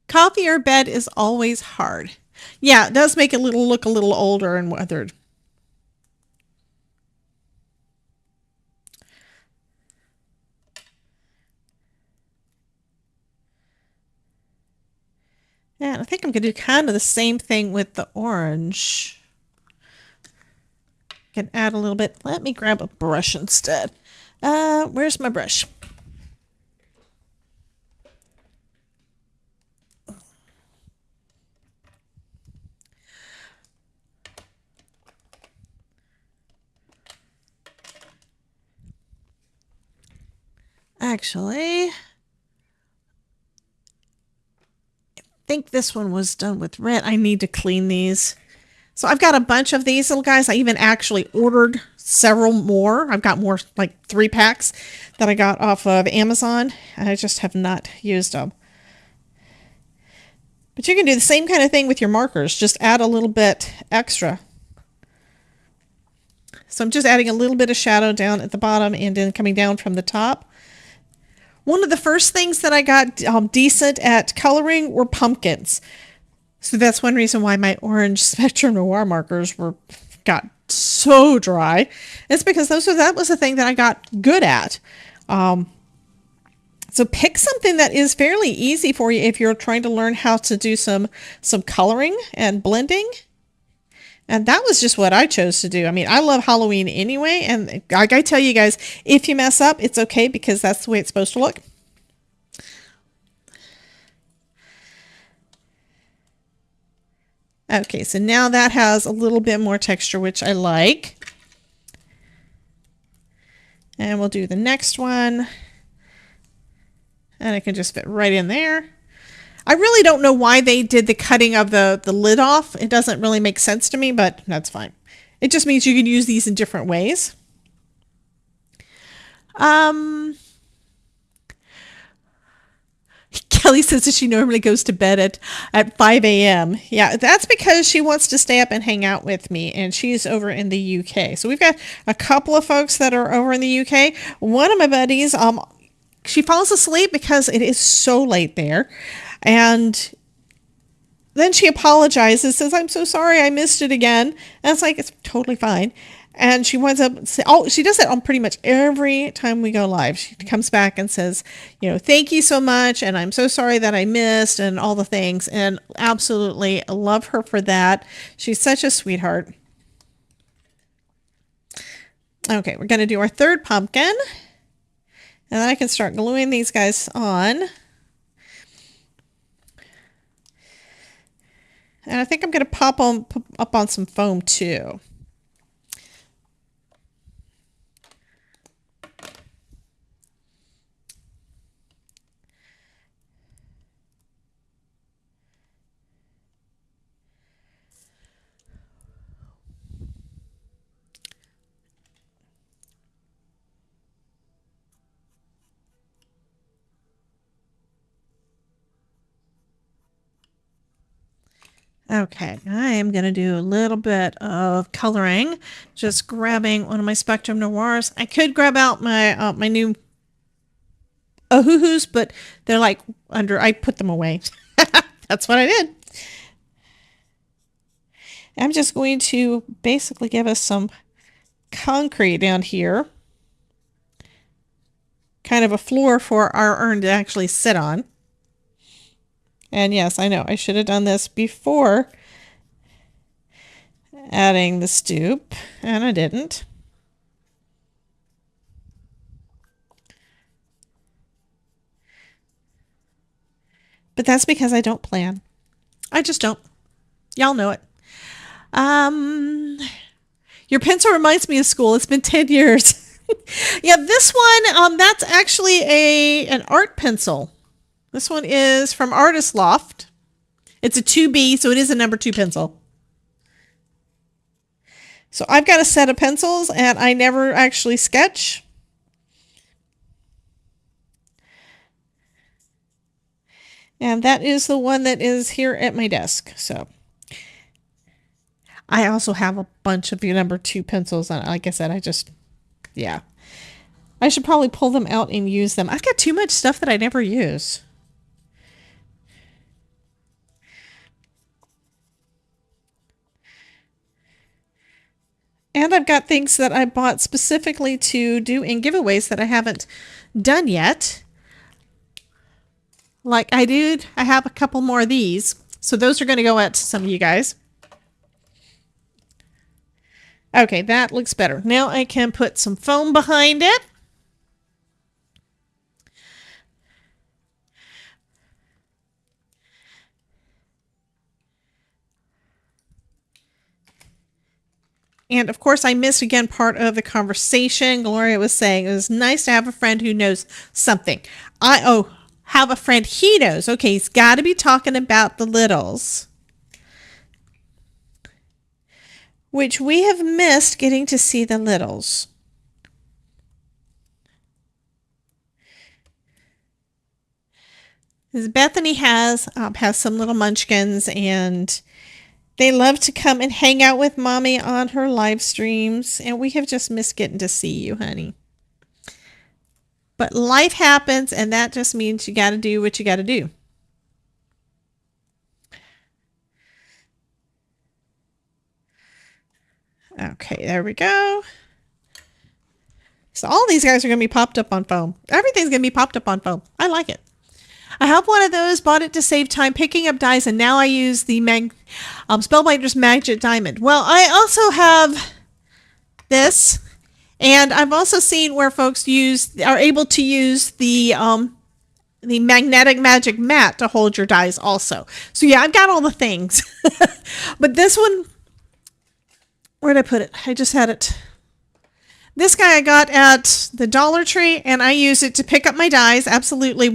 Coffee or bed is always hard. Yeah, it does make it look a little older and weathered. And I think I'm going to do kind of the same thing with the orange. Can add a little bit. Let me grab a brush instead. Where's my brush? Actually, I think this one was done with red. I need to clean these. So I've got a bunch of these little guys. I even actually ordered several more. I've got more, like 3 packs that I got off of Amazon. I just have not used them. But you can do the same kind of thing with your markers. Just add a little bit extra. So I'm just adding a little bit of shadow down at the bottom and then coming down from the top. One of the first things that I got decent at coloring were pumpkins. So that's one reason why my orange Spectrum Noir markers got so dry. It's because that was the thing that I got good at. So pick something that is fairly easy for you if you're trying to learn how to do some coloring and blending. And that was just what I chose to do. I mean, I love Halloween anyway. And like I tell you guys, if you mess up, it's okay because that's the way it's supposed to look. Okay, so now that has a little bit more texture, which I like. And we'll do the next one. And it can just fit right in there. I really don't know why they did the cutting of the lid off. It doesn't really make sense to me, but that's fine. It just means you can use these in different ways. Kelly says that she normally goes to bed at 5 a.m. Yeah, that's because she wants to stay up and hang out with me, and she's over in the UK. So we've got a couple of folks that are over in the UK. One of my buddies, she falls asleep because it is so late there. And then she apologizes, says, I'm so sorry, I missed it again. And it's like, it's totally fine. And she winds up, she does that on pretty much every time we go live. She comes back and says, thank you so much. And I'm so sorry that I missed and all the things. And absolutely love her for that. She's such a sweetheart. Okay, we're going to do our third pumpkin. And then I can start gluing these guys on. And I think I'm going to pop them up on some foam too. Okay, I am going to do a little bit of coloring, just grabbing one of my Spectrum Noirs. I could grab out my my new Ohuhus, but they're like I put them away. That's what I did. I'm just going to basically give us some concrete down here. Kind of a floor for our urn to actually sit on. And yes, I know I should have done this before adding the stoop, and I didn't. But that's because I don't plan. I just don't. Y'all know it. Your pencil reminds me of school. It's been 10 years. Yeah, this one, that's actually an art pencil. This one is from Artist Loft. It's a 2B, so it is a number 2 pencil. So I've got a set of pencils, and I never actually sketch. And that is the one that is here at my desk. So I also have a bunch of number 2 pencils. And like I said, yeah. I should probably pull them out and use them. I've got too much stuff that I never use. And I've got things that I bought specifically to do in giveaways that I haven't done yet. Like I have a couple more of these. So those are going to go out to some of you guys. Okay, that looks better. Now I can put some foam behind it. And of course, I missed again part of the conversation. Gloria was saying it was nice to have a friend who knows something. Have a friend he knows. Okay, he's got to be talking about the littles, which we have missed getting to see the littles. Bethany has some little munchkins, and they love to come and hang out with Mommy on her live streams, and we have just missed getting to see you, honey. But life happens, and that just means you got to do what you got to do. Okay, there we go. So all these guys are going to be popped up on foam. Everything's going to be popped up on foam. I like it. I have one of those, bought it to save time picking up dies, and now I use the Spellbinder's Magic Diamond. Well, I also have this, and I've also seen where folks are able to use the magnetic magic mat to hold your dies also. So yeah, I've got all the things. But this one, where'd I put it? I just had it. This guy I got at the Dollar Tree, and I use it to pick up my dies. Absolutely.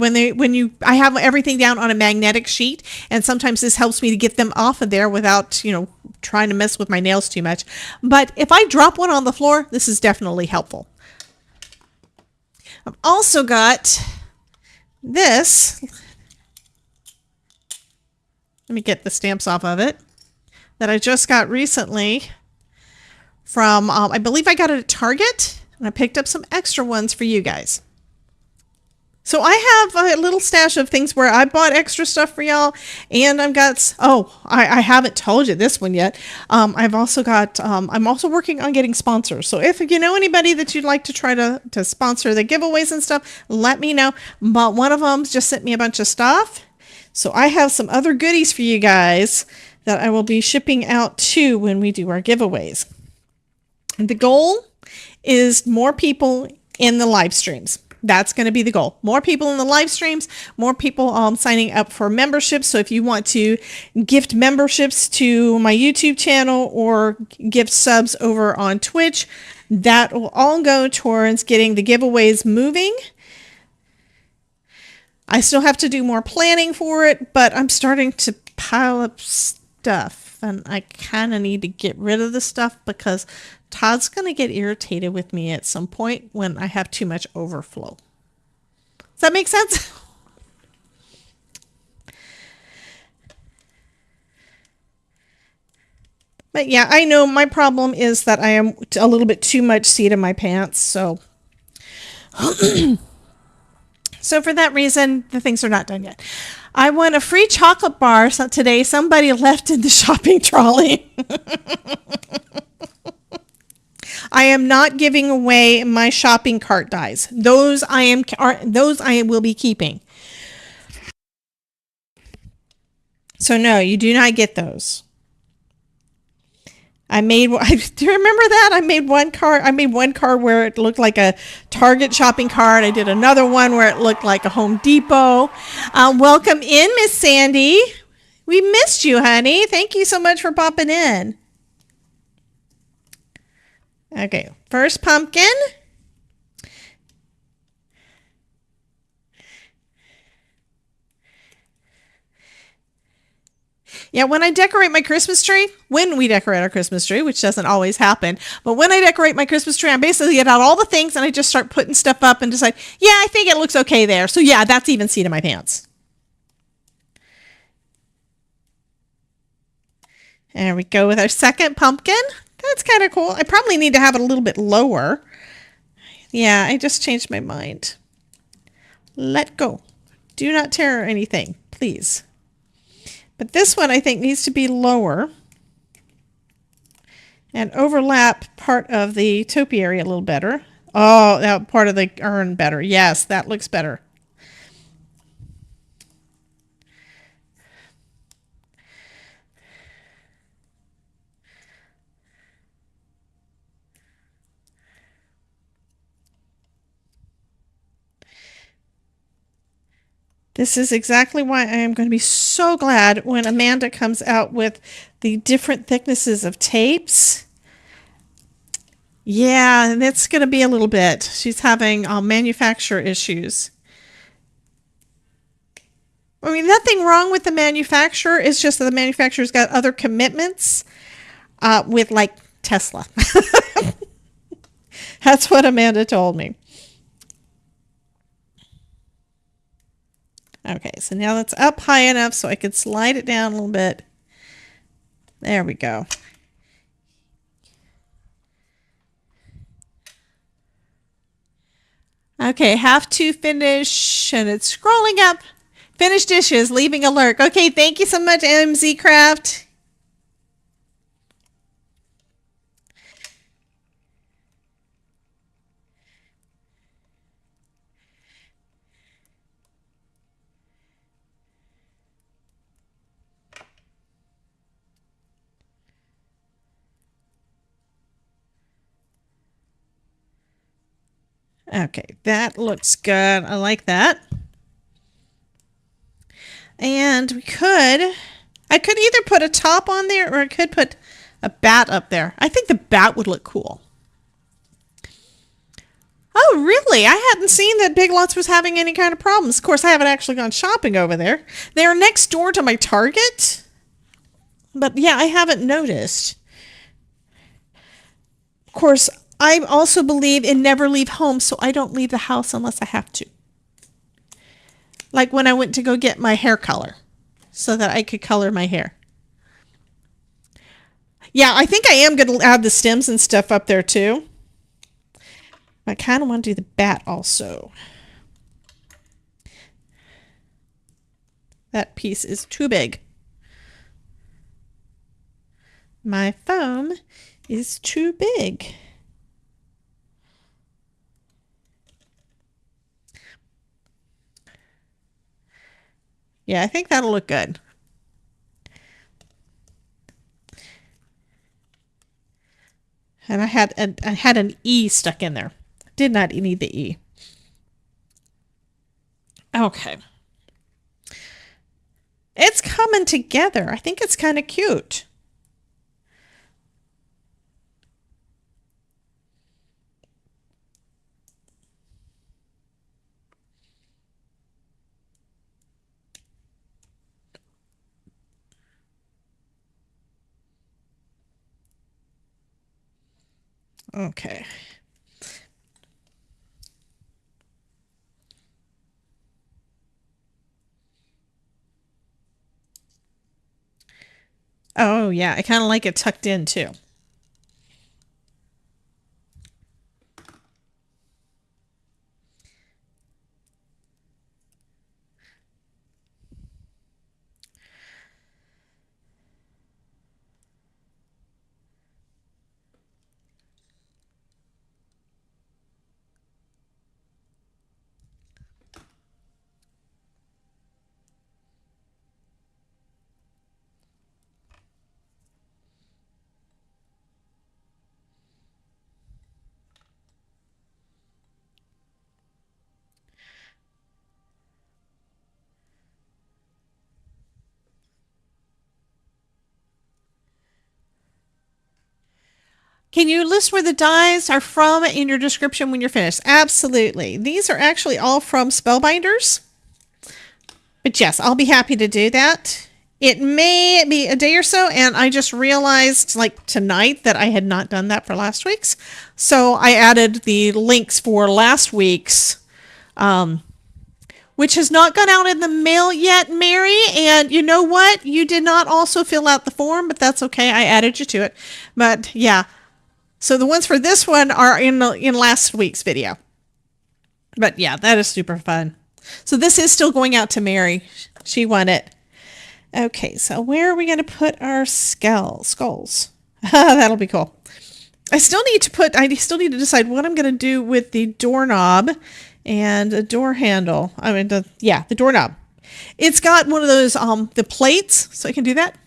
I have everything down on a magnetic sheet, and sometimes this helps me to get them off of there without, trying to mess with my nails too much. But if I drop one on the floor, this is definitely helpful. I've also got this. Let me get the stamps off of it that I just got recently. From, I believe I got it at Target, and I picked up some extra ones for you guys. So I have a little stash of things where I bought extra stuff for y'all, and I've got, I haven't told you this one yet. I've also got, I'm also working on getting sponsors. So if you know anybody that you'd like to try to sponsor the giveaways and stuff, let me know. But one of them just sent me a bunch of stuff. So I have some other goodies for you guys that I will be shipping out too when we do our giveaways. And the goal is more people in the live streams. That's going to be the goal. More people in the live streams, more people signing up for memberships. So if you want to gift memberships to my YouTube channel or gift subs over on Twitch, that will all go towards getting the giveaways moving. I still have to do more planning for it, but I'm starting to pile up stuff, and I kind of need to get rid of the stuff because Todd's going to get irritated with me at some point when I have too much overflow. Does that make sense? But yeah, I know my problem is that I am a little bit too much seat in my pants. So, so for that reason, the things are not done yet. I won a free chocolate bar today. Somebody left in the shopping trolley. I am not giving away my shopping cart dies. Those I will be keeping. So no, you do not get those. Do you remember that? I made one card where it looked like a Target shopping cart. I did another one where it looked like a Home Depot. Welcome in, Miss Sandy. We missed you, honey. Thank you so much for popping in. Okay, first pumpkin. Yeah, when we decorate our Christmas tree, which doesn't always happen, but when I decorate my Christmas tree, I basically get out all the things and I just start putting stuff up and decide, yeah, I think it looks okay there. So yeah, that's even seat in my pants. There we go with our second pumpkin. That's kind of cool. I probably need to have it a little bit lower. Yeah, I just changed my mind. Let go. Do not tear anything, please. But this one I think needs to be lower and overlap part of the topiary a little better. Oh, that part of the urn better. Yes, that looks better. This is exactly why I am going to be so glad when Amanda comes out with the different thicknesses of tapes. Yeah, and it's going to be a little bit. She's having manufacturer issues. I mean, nothing wrong with the manufacturer. It's just that the manufacturer's got other commitments with, like, Tesla. That's what Amanda told me. Okay, so now that's up high enough so I could slide it down a little bit. There we go. Okay, have to finish, and it's scrolling up. Finish dishes, leaving a lurk. Okay, thank you so much, MZ Craft. Okay, that looks good. I like that. And I could either put a top on there or I could put a bat up there. I think the bat would look cool. Oh, really? I hadn't seen that Big Lots was having any kind of problems. Of course, I haven't actually gone shopping over there. They are next door to my Target. But yeah, I haven't noticed. Of course, I also believe in never leave home, so I don't leave the house unless I have to. Like when I went to go get my hair color so that I could color my hair. Yeah, I think I am going to add the stems and stuff up there too. I kind of want to do the bat also. That piece is too big. My foam is too big. Yeah, I think that'll look good. And I had an E stuck in there. Did not need the E. Okay. It's coming together. I think it's kind of cute. Okay. Oh, yeah. I kind of like it tucked in, too. Can you list where the dies are from in your description when you're finished? Absolutely. These are actually all from Spellbinders. But yes, I'll be happy to do that. It may be a day or so, and I just realized like tonight that I had not done that for last week's. So I added the links for last week's, which has not gone out in the mail yet, Mary. And you know what? You did not also fill out the form, but that's okay. I added you to it. But yeah. So the ones for this one are in last week's video. But yeah, that is super fun. So this is still going out to Mary. She won it. Okay, so where are we going to put our skulls? That'll be cool. I still need to decide what I'm going to do with the doorknob and a door handle. I mean, the doorknob. It's got one of those, the plates, so I can do that.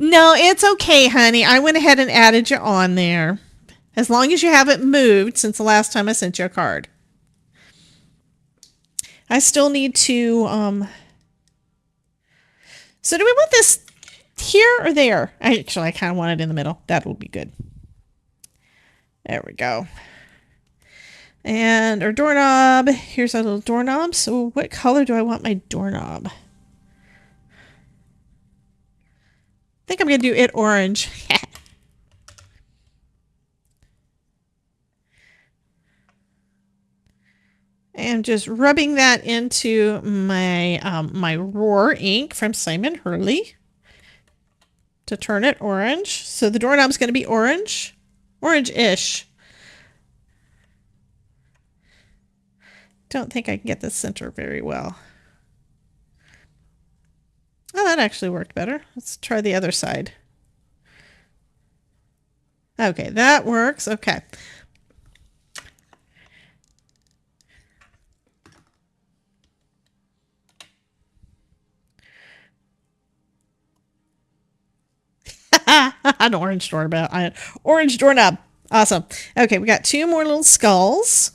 No, it's okay, honey. I went ahead and added you on there. As long as you haven't moved since the last time I sent you a card. I still need to, so do we want this here or there? Actually, I kind of want it in the middle. That will be good. There we go. And our doorknob. Here's our little doorknob. So what color do I want my doorknob? I think I'm going to do it orange. And just rubbing that into my my Roar ink from Simon Hurley to turn it orange. So the doorknob's going to be orange, orange-ish. Don't think I can get the center very well. Oh, that actually worked better. Let's try the other side. Okay, that works. Okay. An orange doorknob. Orange doorknob. Awesome. Okay, we got two more little skulls.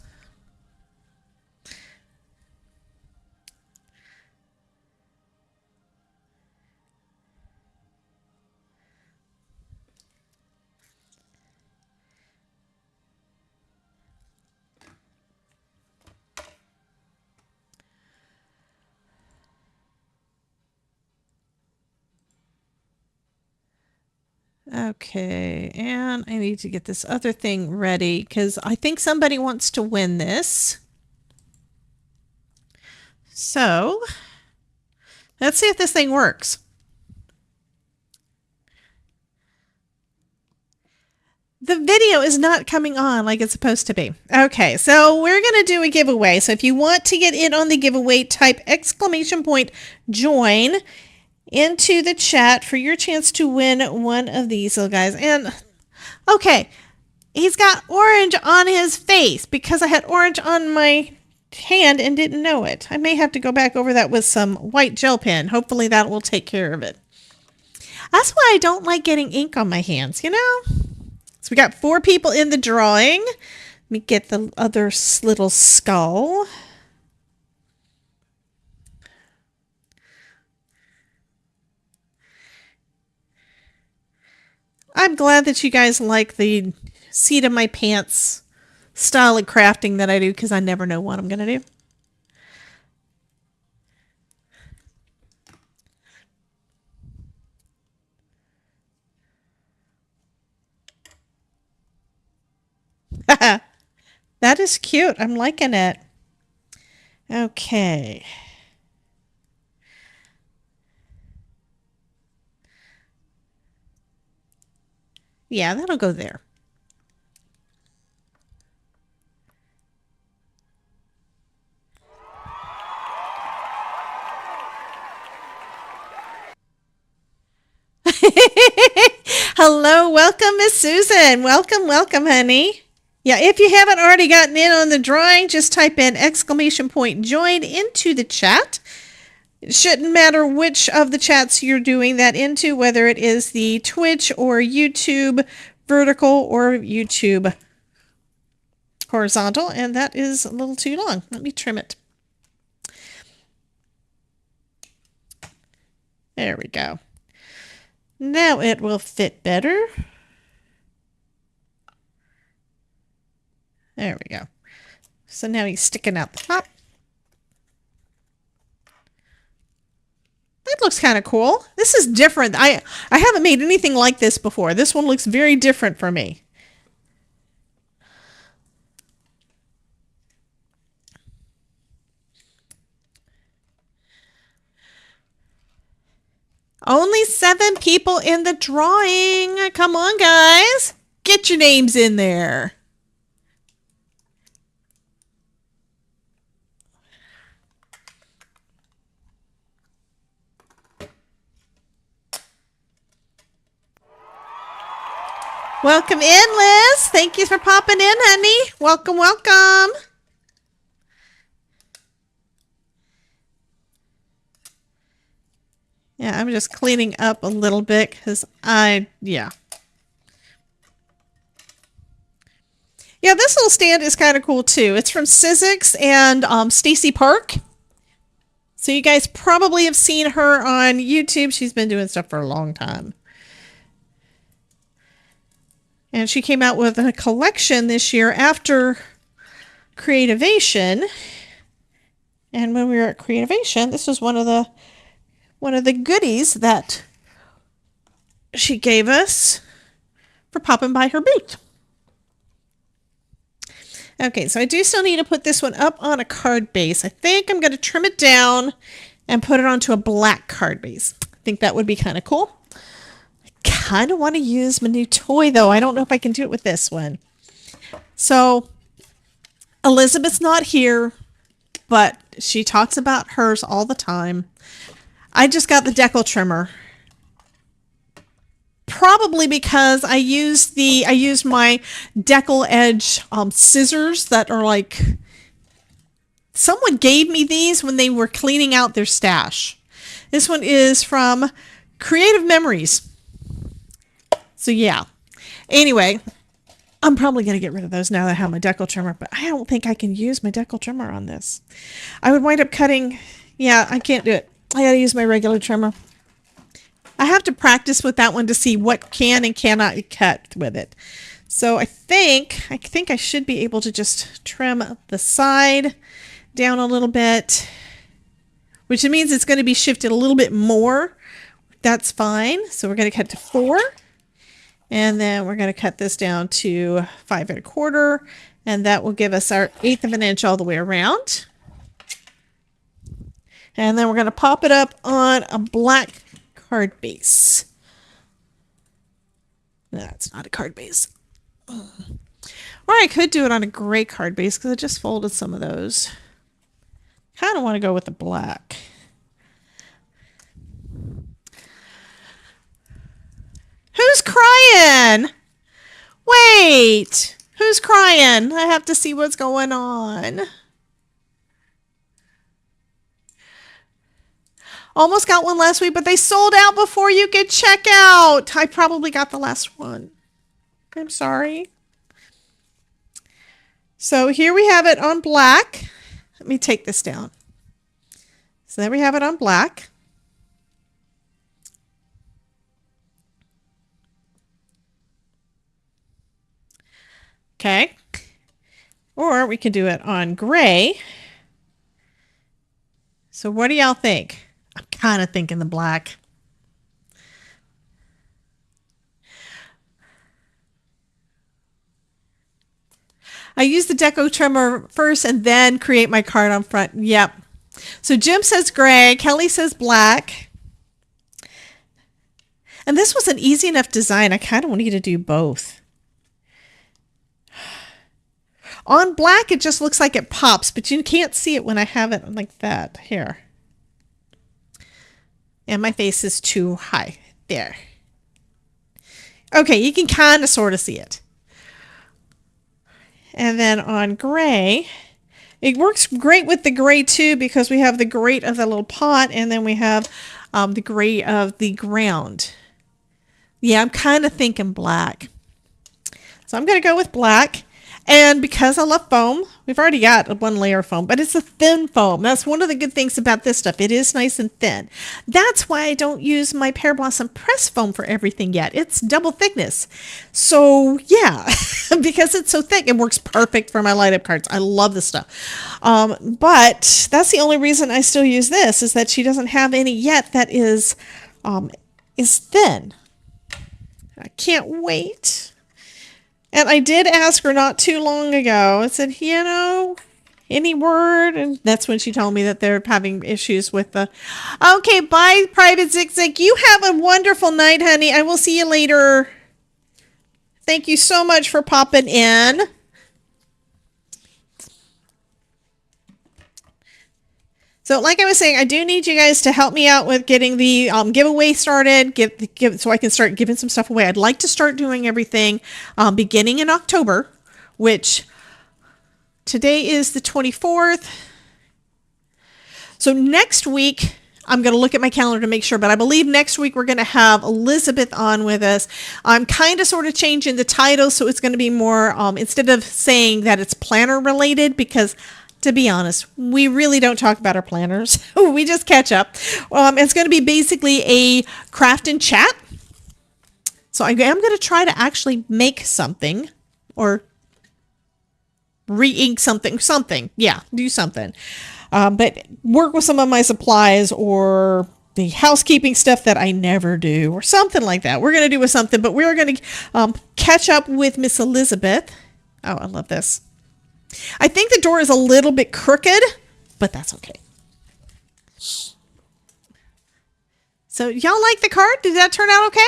Okay, and I need to get this other thing ready because I think somebody wants to win this. So, let's see if this thing works. The video is not coming on like it's supposed to be. Okay, so we're going to do a giveaway. So if you want to get in on the giveaway, type !join into the chat for your chance to win one of these little guys. And okay, he's got orange on his face because I had orange on my hand and didn't know it. I may have to go back over that with some white gel pen. Hopefully that will take care of it. That's why I don't like getting ink on my hands, you know? So we got 4 people in the drawing. Let me get the other little skull. I'm glad that you guys like the seat of my pants style of crafting that I do, because I never know what I'm going to do. That is cute. I'm liking it. Okay. Yeah, that'll go there. Hello, welcome, Miss Susan. Welcome, welcome, honey. Yeah, if you haven't already gotten in on the drawing, just type in !join into the chat. It shouldn't matter which of the chats you're doing that into, whether it is the Twitch or YouTube vertical or YouTube horizontal, and that is a little too long. Let me trim it. There we go. Now it will fit better. There we go. So now he's sticking out the top. That looks kind of cool. This is different. I haven't made anything like this before. This one looks very different for me. Only 7 people in the drawing. Come on, guys. Get your names in there. Welcome in, Liz. Thank you for popping in, honey. Welcome, welcome. Yeah, I'm just cleaning up a little bit because yeah, this little stand is kind of cool too. It's from Visage and Stacy Park. So you guys probably have seen her on YouTube. She's been doing stuff for a long time. And she came out with a collection this year after Creativation. And when we were at Creativation, this was one of the goodies that she gave us for popping by her booth. Okay, so I do still need to put this one up on a card base. I think I'm going to trim it down and put it onto a black card base. I think that would be kind of cool. I kind of want to use my new toy, though. I don't know if I can do it with this one. So Elizabeth's not here, but she talks about hers all the time. I just got the decal trimmer. Probably because I used my decal edge scissors that are like, someone gave me these when they were cleaning out their stash. This one is from Creative Memories. So yeah. Anyway, I'm probably going to get rid of those now that I have my decal trimmer, but I don't think I can use my decal trimmer on this. I would wind up cutting. Yeah, I can't do it. I got to use my regular trimmer. I have to practice with that one to see what can and cannot cut with it. So I think I should be able to just trim the side down a little bit, which means it's going to be shifted a little bit more. That's fine. So we're going to cut to 4, and then we're going to cut this down to 5 1/4, and that will give us our 1/8 of an inch all the way around. And then we're going to pop it up on a black card base. No, it's not a card base. Or I could do it on a gray card base because I just folded some of those. Kind of want to go with the black. Who's crying? Wait, who's crying? I have to see what's going on. Almost got one last week, but they sold out before you could check out. I probably got the last one. I'm sorry. So here we have it on black. Let me take this down. So there we have it on black. Okay. Or we can do it on gray. So what do y'all think? I'm kind of thinking the black. I use the deco trimmer first and then create my card on front. Yep. So Jim says gray. Kelly says black. And this was an easy enough design. I kind of want you to do both. On black, it just looks like it pops, but you can't see it when I have it like that. Here. And my face is too high. There. Okay, you can kind of sort of see it. And then on gray, it works great with the gray too because we have the gray of the little pot and then we have the gray of the ground. Yeah, I'm kind of thinking black. So I'm going to go with black. And because I love foam, we've already got one layer of foam, but it's a thin foam. That's one of the good things about this stuff. It is nice and thin. That's why I don't use my Pear Blossom press foam for everything yet. It's double thickness. So yeah, because it's so thick, it works perfect for my light up cards. I love this stuff. But that's the only reason I still use this is that she doesn't have any yet that is thin. I can't wait. And I did ask her not too long ago. I said, you know, any word? And that's when she told me that they're having issues with the... Okay, bye, Private Zigzag. You have a wonderful night, honey. I will see you later. Thank you so much for popping in. So like I was saying, I do need you guys to help me out with getting the giveaway started, so I can start giving some stuff away. I'd like to start doing everything beginning in October, which today is the 24th. So next week, I'm going to look at my calendar to make sure, but I believe next week we're going to have Elizabeth on with us. I'm kind of sort of changing the title, so it's going to be more, instead of saying that it's planner related, because to be honest, we really don't talk about our planners. We just catch up. It's going to be basically a craft and chat. So I am going to try to actually make something or re-ink something. Yeah, do something. But work with some of my supplies or the housekeeping stuff that I never do or something like that. We're going to do with something, but we're going to catch up with Miss Elizabeth. Oh, I love this. I think the door is a little bit crooked, but that's okay. So y'all like the card? Did that turn out okay?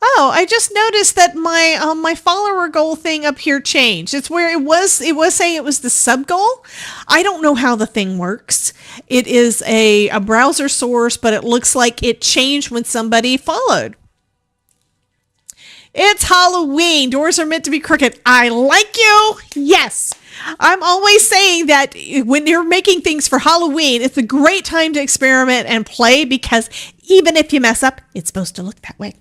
Oh, I just noticed that my my follower goal thing up here changed. It's where it was saying it was the sub goal. I don't know how the thing works. It is a browser source, but it looks like it changed when somebody followed. It's Halloween. Doors are meant to be crooked. I like you. Yes. I'm always saying that when you're making things for Halloween, it's a great time to experiment and play because even if you mess up, it's supposed to look that way.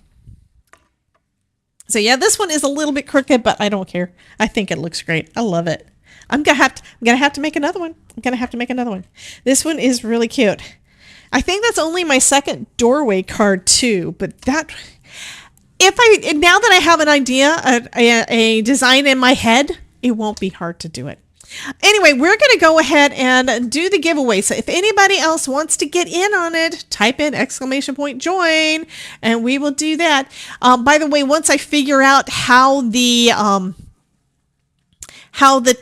So yeah, this one is a little bit crooked, but I don't care. I think it looks great. I love it. I'm gonna have to make another one. This one is really cute. I think that's only my second doorway card too, but that... now that I have an idea, a design in my head, it won't be hard to do it. Anyway, we're going to go ahead and do the giveaway. So if anybody else wants to get in on it, type in !join and we will do that. By the way, once I figure out how the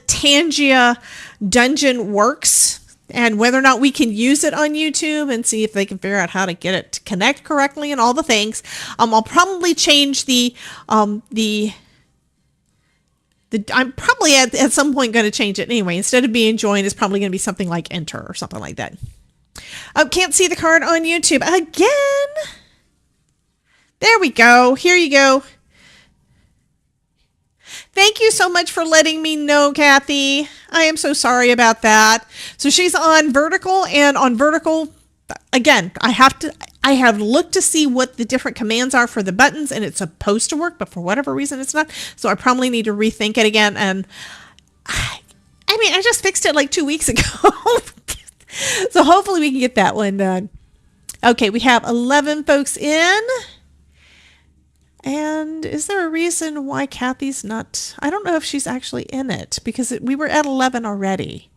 Tangia dungeon works, and whether or not we can use it on YouTube and see if they can figure out how to get it to connect correctly and all the things. I'll probably change I'm probably at some point going to change it anyway. Instead of being join, it's probably going to be something like enter or something like that. Can't see the card on YouTube again. There we go. Here you go. Thank you so much for letting me know, Kathy. I am so sorry about that. So she's on vertical, and on vertical, again, I have looked to see what the different commands are for the buttons, and it's supposed to work, but for whatever reason it's not. So I probably need to rethink it again. And I just fixed it like 2 weeks ago. So hopefully we can get that one done. Okay, we have 11 folks in. And is there a reason why Kathy's not? I don't know if she's actually in it, because we were at 11 already.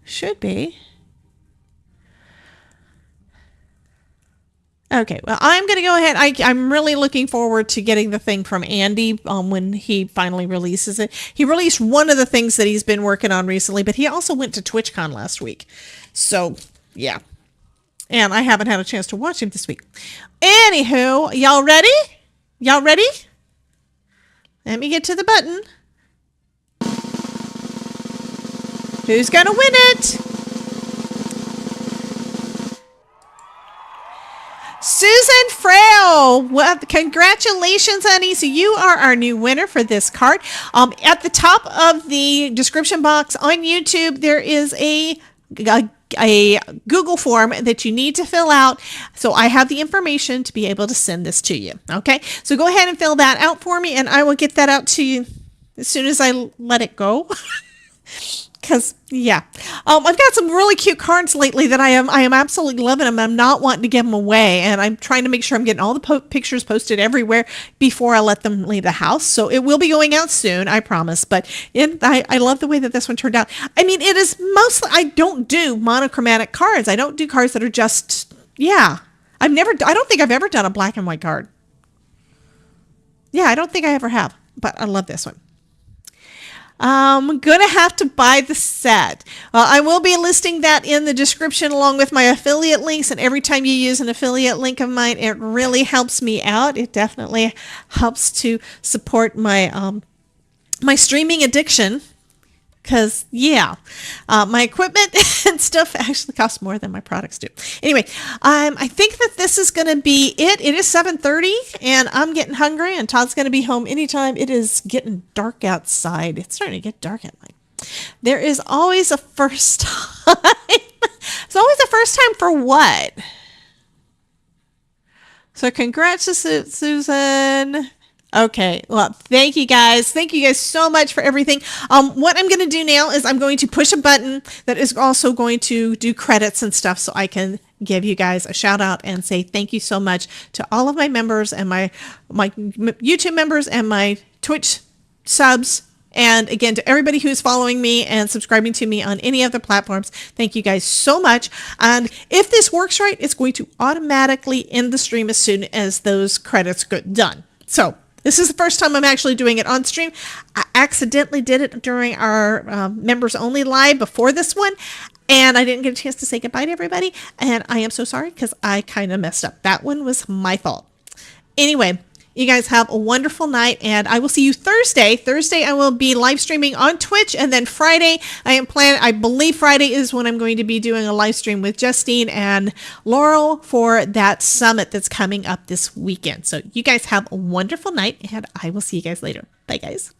Should be. Okay, well, I'm going to go ahead. I'm really looking forward to getting the thing from Andy when he finally releases it. He released one of the things that he's been working on recently, but he also went to TwitchCon last week. So, yeah. And I haven't had a chance to watch him this week. Anywho, y'all ready? Y'all ready? Let me get to the button. Who's going to win it? Susan Frail. Well, congratulations, honey. So you are our new winner for this card. At the top of the description box on YouTube, there is a Google form that you need to fill out. So I have the information to be able to send this to you. Okay, so go ahead and fill that out for me, and I will get that out to you as soon as I let it go. Because, yeah, I've got some really cute cards lately that I am absolutely loving them. I'm not wanting to give them away, and I'm trying to make sure I'm getting all the pictures posted everywhere before I let them leave the house. So it will be going out soon, I promise. But I love the way that this one turned out. I mean, it is mostly, I don't do monochromatic cards. I don't do cards that are just, yeah. I don't think I've ever done a black and white card. Yeah, I don't think I ever have, but I love this one. I'm going to have to buy the set. I will be listing that in the description along with my affiliate links. And every time you use an affiliate link of mine, it really helps me out. It definitely helps to support my my streaming addiction. Because, yeah, my equipment and stuff actually costs more than my products do. Anyway, I think that this is going to be it. It is 7:30, and I'm getting hungry, and Todd's going to be home anytime. It is getting dark outside. It's starting to get dark at night. There is always a first time. It's always a first time for what? So congrats to Susan. Okay, well, thank you guys. Thank you guys so much for everything. What I'm going to do now is I'm going to push a button that is also going to do credits and stuff, so I can give you guys a shout out and say thank you so much to all of my members and my YouTube members and my Twitch subs. And again, to everybody who's following me and subscribing to me on any of the platforms, thank you guys so much. And if this works right, it's going to automatically end the stream as soon as those credits get done. So this is the first time I'm actually doing it on stream. I accidentally did it during our members only live before this one, and I didn't get a chance to say goodbye to everybody. And I am so sorry because I kind of messed up. That one was my fault. Anyway, you guys have a wonderful night, and I will see you Thursday. Thursday, I will be live streaming on Twitch, and then Friday, I believe Friday is when I'm going to be doing a live stream with Justine and Laurel for that summit that's coming up this weekend. So you guys have a wonderful night, and I will see you guys later. Bye, guys.